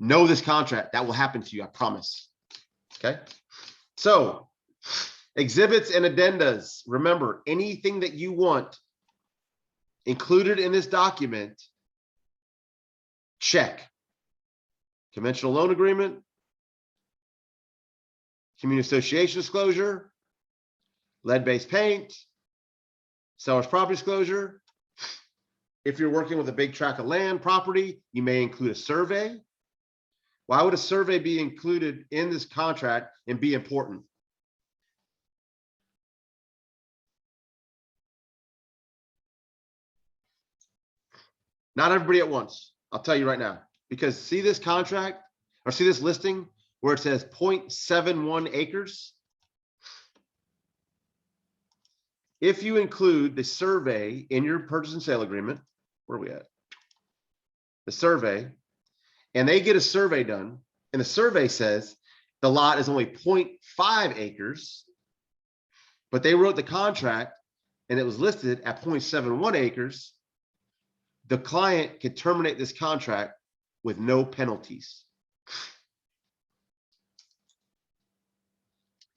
Know this contract. That will happen to you, I promise. Okay. So exhibits and addendas. Remember, anything that you want included in this document, check. Conventional loan agreement, community association disclosure, lead-based paint, seller's property disclosure. If you're working with a big tract of land property, you may include a survey. Why would a survey be included in this contract and be important? Not everybody at once. I'll tell you right now, because see this contract or see this listing where it says 0.71 acres. If you include the survey in your purchase and sale agreement, where are we at? The survey, and they get a survey done, and the survey says the lot is only 0.5 acres, but they wrote the contract and it was listed at 0.71 acres, the client could terminate this contract with no penalties.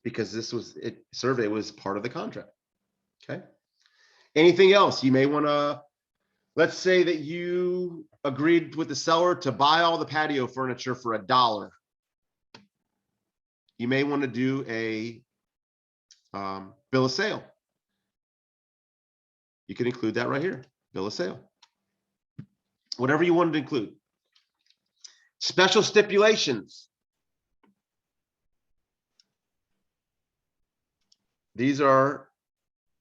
Because survey was part of the contract. Okay. Anything else? You may want to, let's say that you agreed with the seller to buy all the patio furniture for $1. You may want to do a bill of sale. You can include that right here, bill of sale. Whatever you wanted to include. Special stipulations. These are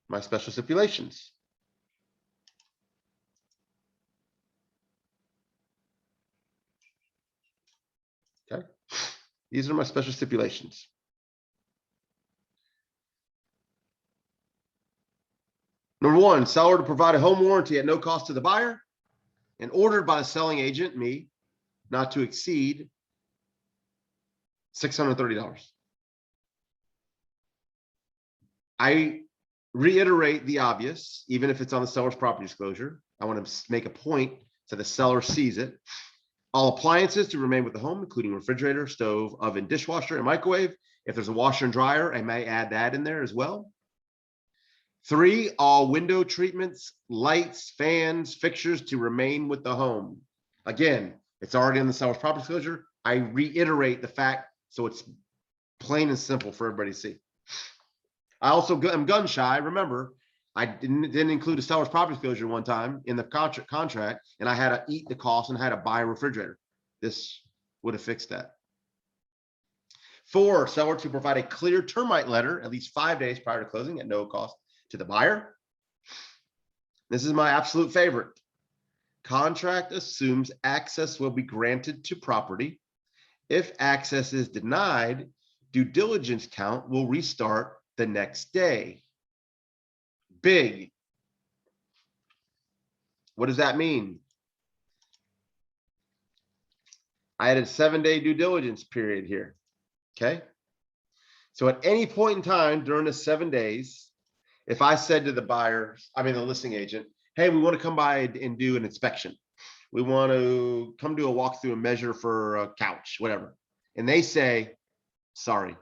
my special stipulations. Okay. These are my special stipulations. Number 1, seller to provide a home warranty at no cost to the buyer and ordered by the selling agent, me, not to exceed $630. I reiterate the obvious, even if it's on the seller's property disclosure. I want to make a point so the seller sees it. All appliances to remain with the home, including refrigerator, stove, oven, dishwasher, and microwave. If there's a washer and dryer, I may add that in there as well. 3, all window treatments, lights, fans, fixtures to remain with the home. Again, it's already in the seller's property disclosure. I reiterate the fact so it's plain and simple for everybody to see. I also am gun shy. Remember, I didn't include a seller's property disclosure one time in the contract, and I had to eat the cost and had to buy a refrigerator. This would have fixed that. 4, seller to provide a clear termite letter at least 5 days prior to closing at no cost to the buyer. This is my absolute favorite. Contract assumes access will be granted to property. If access is denied, due diligence count will restart the next day. Big. What does that mean? I had a 7-day due diligence period here. Okay. So at any point in time during the 7 days, if I said to the buyer, the listing agent, hey, we want to come by and do an inspection. We want to come do a walkthrough and measure for a couch, whatever. And they say, sorry,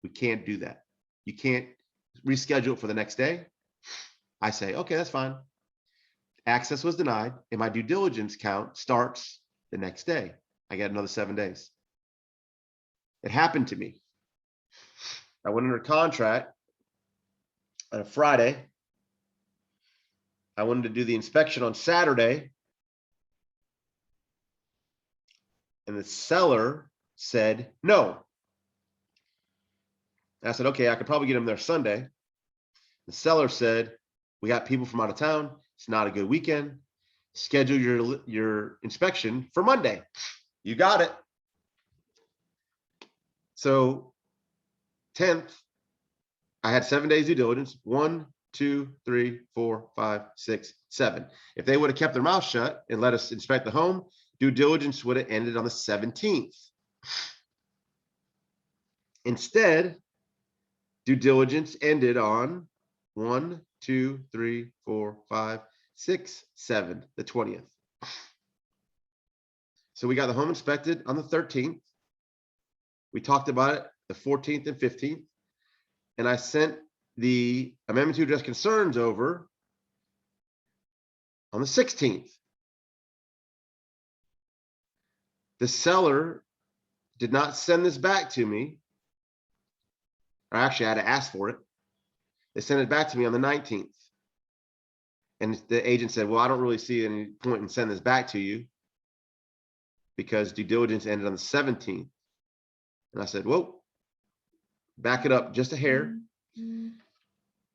we can't do that. You can't reschedule it for the next day. I say, okay, that's fine. Access was denied and my due diligence count starts the next day. I get another 7 days. It happened to me. I went under contract on a Friday. I wanted to do the inspection on Saturday. And the seller said no. And I said, okay, I could probably get them there Sunday. The seller said, we got people from out of town. It's not a good weekend. Schedule your inspection for Monday. You got it. So 10th, I had 7 days due diligence. 1, 2, 3, 4, 5, 6, 7. If they would have kept their mouth shut and let us inspect the home, due diligence would have ended on the 17th. Instead, due diligence ended on 1, 2, 3, 4, 5, 6, 7, the 20th. So we got the home inspected on the 13th. We talked about it the 14th and 15th. And I sent the amendment to address concerns over on the 16th. The seller did not send this back to me. Or actually, I had to ask for it. They sent it back to me on the 19th. And the agent said, well, I don't really see any point in sending this back to you because due diligence ended on the 17th. And I said, whoa, back it up just a hair.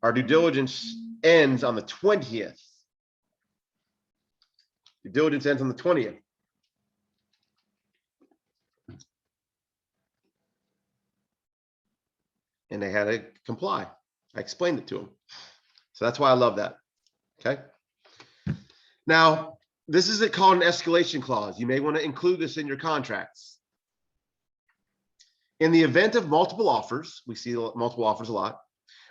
Our due diligence ends on the 20th. Due diligence ends on the 20th. And they had to comply. I explained it to them. So that's why I love that. Okay. Now, this is called an escalation clause. You may want to include this in your contracts. In the event of multiple offers, we see multiple offers a lot.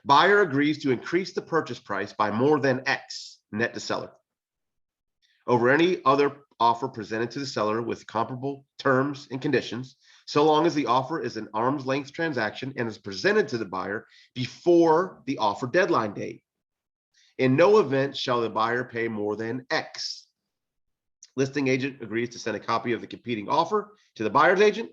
Buyer agrees to increase the purchase price by more than X net to seller over any other offer presented to the seller with comparable terms and conditions, so long as the offer is an arm's length transaction and is presented to the buyer before the offer deadline date. In no event shall the buyer pay more than X. Listing agent agrees to send a copy of the competing offer to the buyer's agent.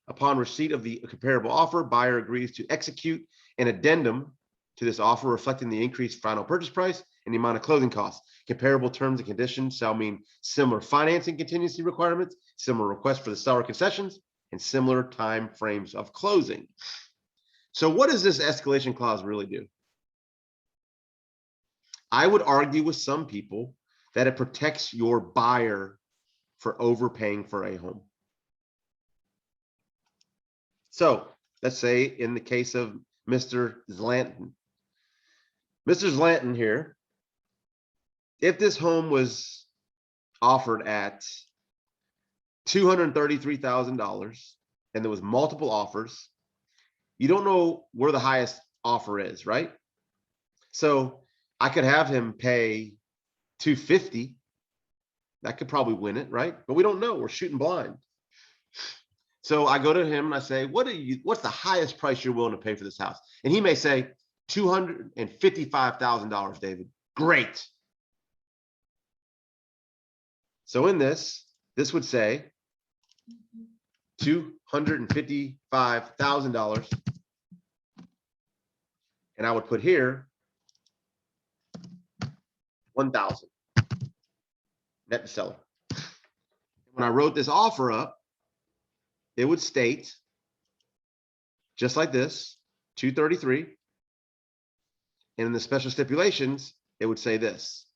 Upon receipt of the comparable offer, buyer agrees to execute an addendum to this offer reflecting the increased final purchase price and the amount of closing costs. Comparable terms and conditions shall mean similar financing contingency requirements, similar requests for the seller concessions, and similar time frames of closing. So what does this escalation clause really do? I would argue with some people that it protects your buyer for overpaying for a home. So let's say in the case of Mr. Zlanton. Mr. Zlanton here, if this home was offered at $233,000 and there was multiple offers, you don't know where the highest offer is, right? So I could have him pay $250 That could probably win it, right? But we don't know. We're shooting blind. So I go to him and I say, what's the highest price you're willing to pay for this house? And he may say $255,000, David. Great. So in this would say $255,000. And I would put here 1,000 net to seller. When I wrote this offer up, it would state just like this, 233. And in the special stipulations, it would say this.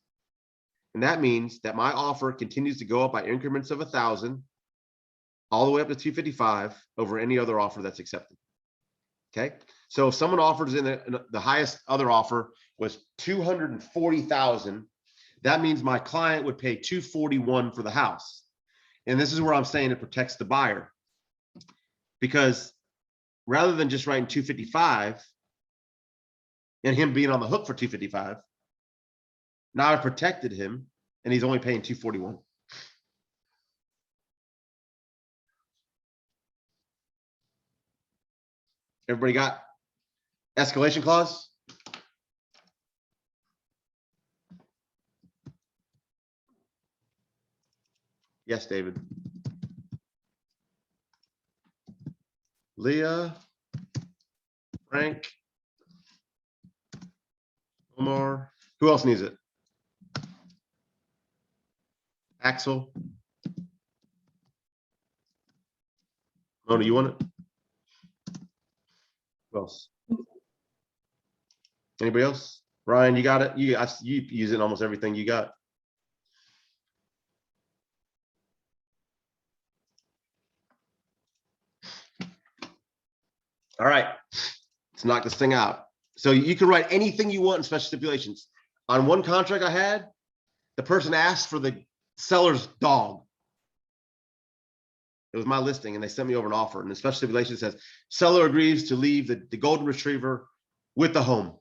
And that means that my offer continues to go up by increments of 1,000 all the way up to 255 over any other offer that's accepted. Okay. So if someone offers in the highest other offer was 240,000, that means my client would pay 241 for the house. And this is where I'm saying it protects the buyer, because rather than just writing 255 and him being on the hook for 255, now I protected him and he's only paying 241. Everybody got escalation clause? Yes, David. Leah, Frank, Omar, who else needs it? Axel. Mona, you want it? Who else? Anybody else? Ryan, you got it? You use it in almost everything you got. All right, let's knock this thing out. So you can write anything you want in special stipulations. On one contract I had, the person asked for the seller's dog. It was my listing and they sent me over an offer, and the special stipulation says seller agrees to leave the golden retriever with the home.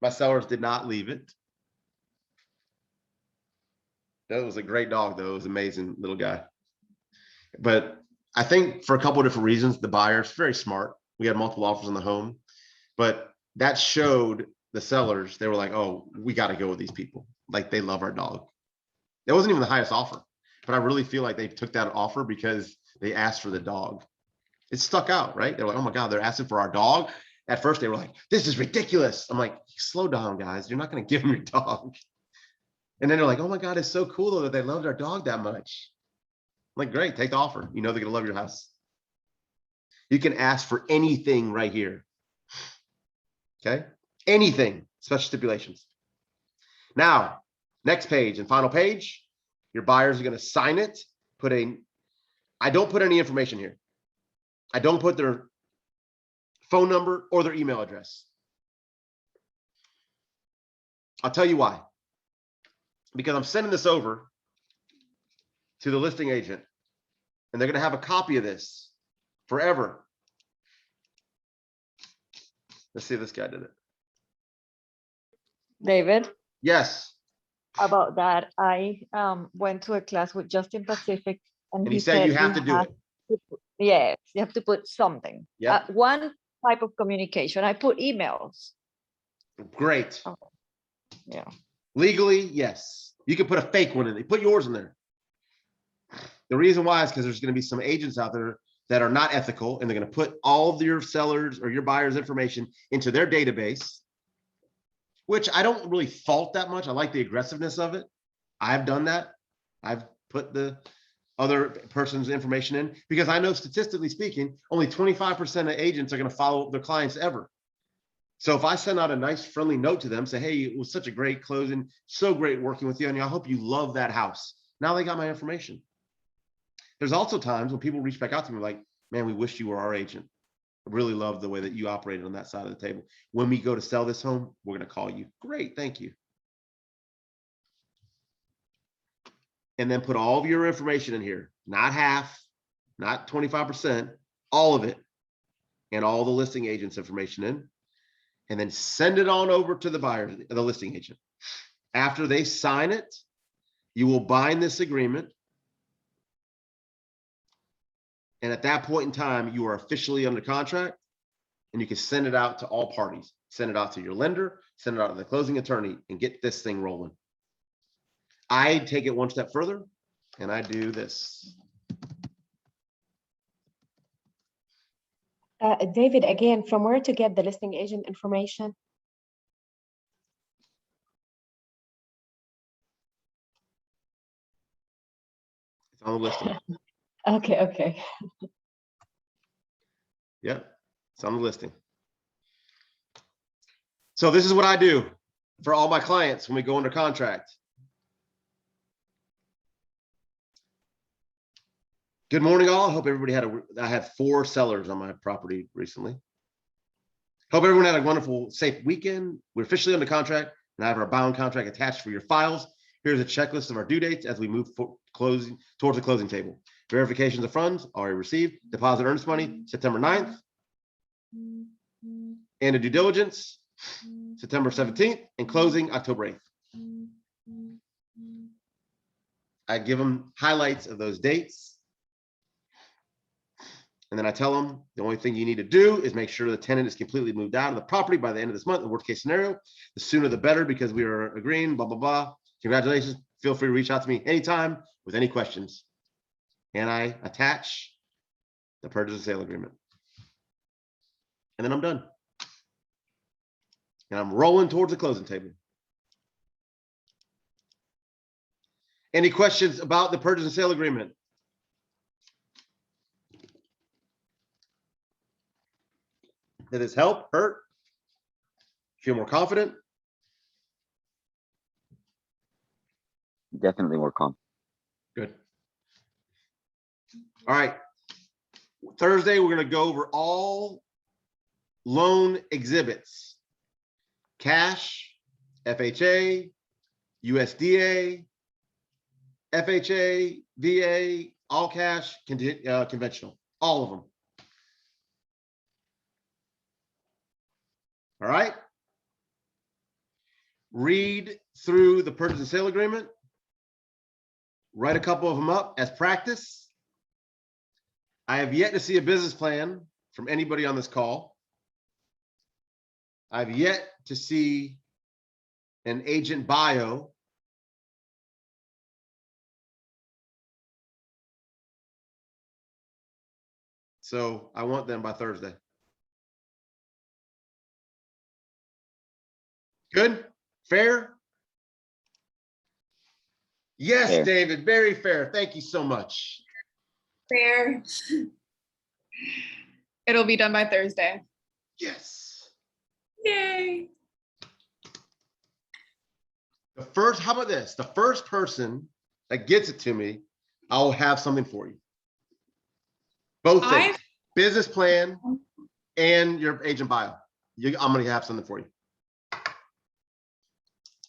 My sellers did not leave it. That was a great dog though. It was an amazing little guy. But I think for a couple of different reasons, the buyer's very smart. We had multiple offers on the home, but that showed the sellers, they were like, oh, we got to go with these people. Like, they love our dog. It wasn't even the highest offer, but I really feel like they took that offer because they asked for the dog. It stuck out, right? They're like, oh my God, they're asking for our dog. At first they were like, this is ridiculous. I'm like, slow down, guys. You're not going to give them your dog. And then they're like, oh my God, it's so cool though that they loved our dog that much. I'm like, great, take the offer. You know they're going to love your house. You can ask for anything right here. Okay, anything, special stipulations. Now, next page and final page, your buyers are going to sign it. I don't put any information here. I don't put their phone number or their email address. I'll tell you why. Because I'm sending this over to the listing agent, and they're going to have a copy of this forever. Let's see if this guy did it. David, Yes. about that, I went to a class with Justin Pacific, and And he said you have to do it. Yes, you have to put something. Yep. One type of communication. I put emails. Great. Oh, yeah. Legally, yes. You can put a fake one in. Put yours in there. The reason why is because there's going to be some agents out there that are not ethical, and they're going to put all of your sellers or your buyers' information into their database, which I don't really fault that much. I like the aggressiveness of it. I've done that. I've put the other person's information in because I know, statistically speaking, only 25% of agents are going to follow up their clients ever. So if I send out a nice friendly note to them, say, hey, it was such a great closing, so great working with you, and I hope you love that house. Now they got my information. There's also times when people reach back out to me like, man, we wish you were our agent. I really love the way that you operated on that side of the table. When we go to sell this home, we're going to call you. Great, thank you. And then put all of your information in here, not half, not 25%, all of it, and all the listing agent's information in, and then send it on over to the buyer, the listing agent. After they sign it, you will bind this agreement. And at that point in time, you are officially under contract and you can send it out to all parties. Send it out to your lender, send it out to the closing attorney, and get this thing rolling. I take it one step further and I do this. David, again, from where to get the listing agent information? It's on the listing. Okay, okay. Yep, it's on the listing. So this is what I do for all my clients when we go under contract. Good morning, all. I hope everybody I had 4 sellers on my property recently. Hope everyone had a wonderful, safe weekend. We're officially under contract and I have our bound contract attached for your files. Here's a checklist of our due dates as we move towards the closing table. Verifications of funds already received. Deposit earnest money, September 9th. And a due diligence, September 17th, and closing October 8th. I give them highlights of those dates. And then I tell them the only thing you need to do is make sure the tenant is completely moved out of the property by the end of this month. The worst case scenario, the sooner the better, because we are agreeing, blah, blah, blah. Congratulations. Feel free to reach out to me anytime with any questions. And I attach the purchase and sale agreement. And then I'm done. And I'm rolling towards the closing table. Any questions about the purchase and sale agreement? Did this help, hurt? Feel more confident? Definitely more calm. Good. All right. Thursday, we're going to go over all loan exhibits. Cash, FHA, USDA, FHA, VA, all cash, conventional, all of them. All right. Read through the purchase and sale agreement. Write a couple of them up as practice. I have yet to see a business plan from anybody on this call. I've yet to see an agent bio. So I want them by Thursday. Good? Fair? Yes, Fair. David, very fair. Thank you so much. Fair. It'll be done by Thursday. Yes. Yay. How about this? The first person that gets it to me, I'll have something for you. Both things, business plan and your agent bio. I'm going to have something for you.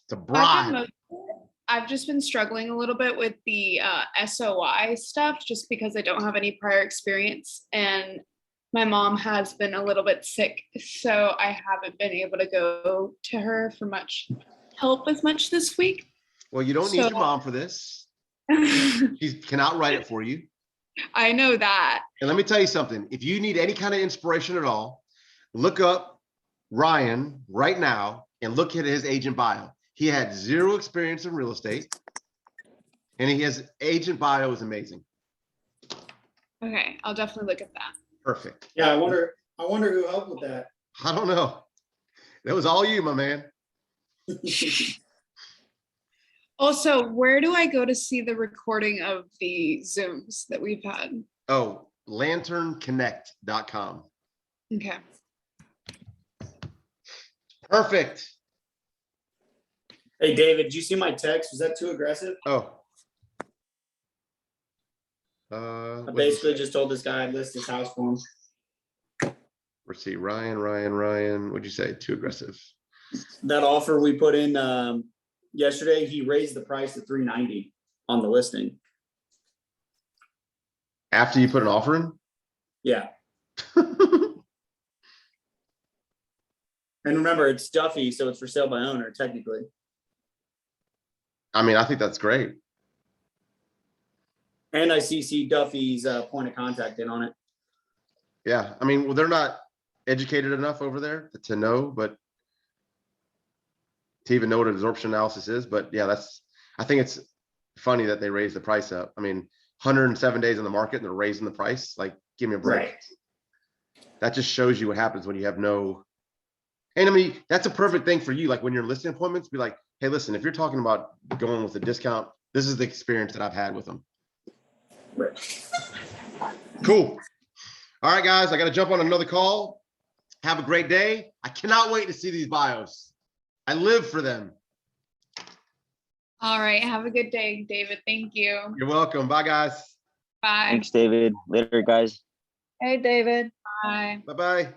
It's a bribe. I've just been struggling a little bit with the SOI stuff just because I don't have any prior experience and my mom has been a little bit sick. So I haven't been able to go to her for much help as much this week. Well, you don't need your mom for this. She cannot write it for you. I know that. And let me tell you something. If you need any kind of inspiration at all, look up Ryan right now and look at his agent bio. He had 0 experience in real estate and his agent bio is amazing. Okay, I'll definitely look at that. Perfect. Yeah, I wonder who helped with that. I don't know. That was all you, my man. Also, where do I go to see the recording of the Zooms that we've had? Oh, lanternconnect.com. Okay. Perfect. Hey, David, did you see my text? Was that too aggressive? Oh. I basically just told this guy I'd list his house for him. Let's see, Ryan. What'd you say? Too aggressive. That offer we put in yesterday, he raised the price to $390 on the listing. After you put an offer in? Yeah. And remember, it's Duffy, so it's for sale by owner, technically. I mean, I think that's great. And I CC Duffy's point of contact in on it. Yeah, I mean, well, they're not educated enough over there to know, but to even know what absorption analysis is. But yeah, I think it's funny that they raised the price up. I mean, 107 days in the market and they're raising the price. Like, give me a break. Right. That just shows you what happens when you have no. And I mean, that's a perfect thing for you. Like when you're listing appointments, be like, hey, listen, if you're talking about going with a discount, this is the experience that I've had with them. Cool. All right, guys, I got to jump on another call. Have a great day. I cannot wait to see these bios. I live for them. All right. Have a good day, David. Thank you. You're welcome. Bye, guys. Bye. Thanks, David. Later, guys. Hey, David. Bye. Bye-bye.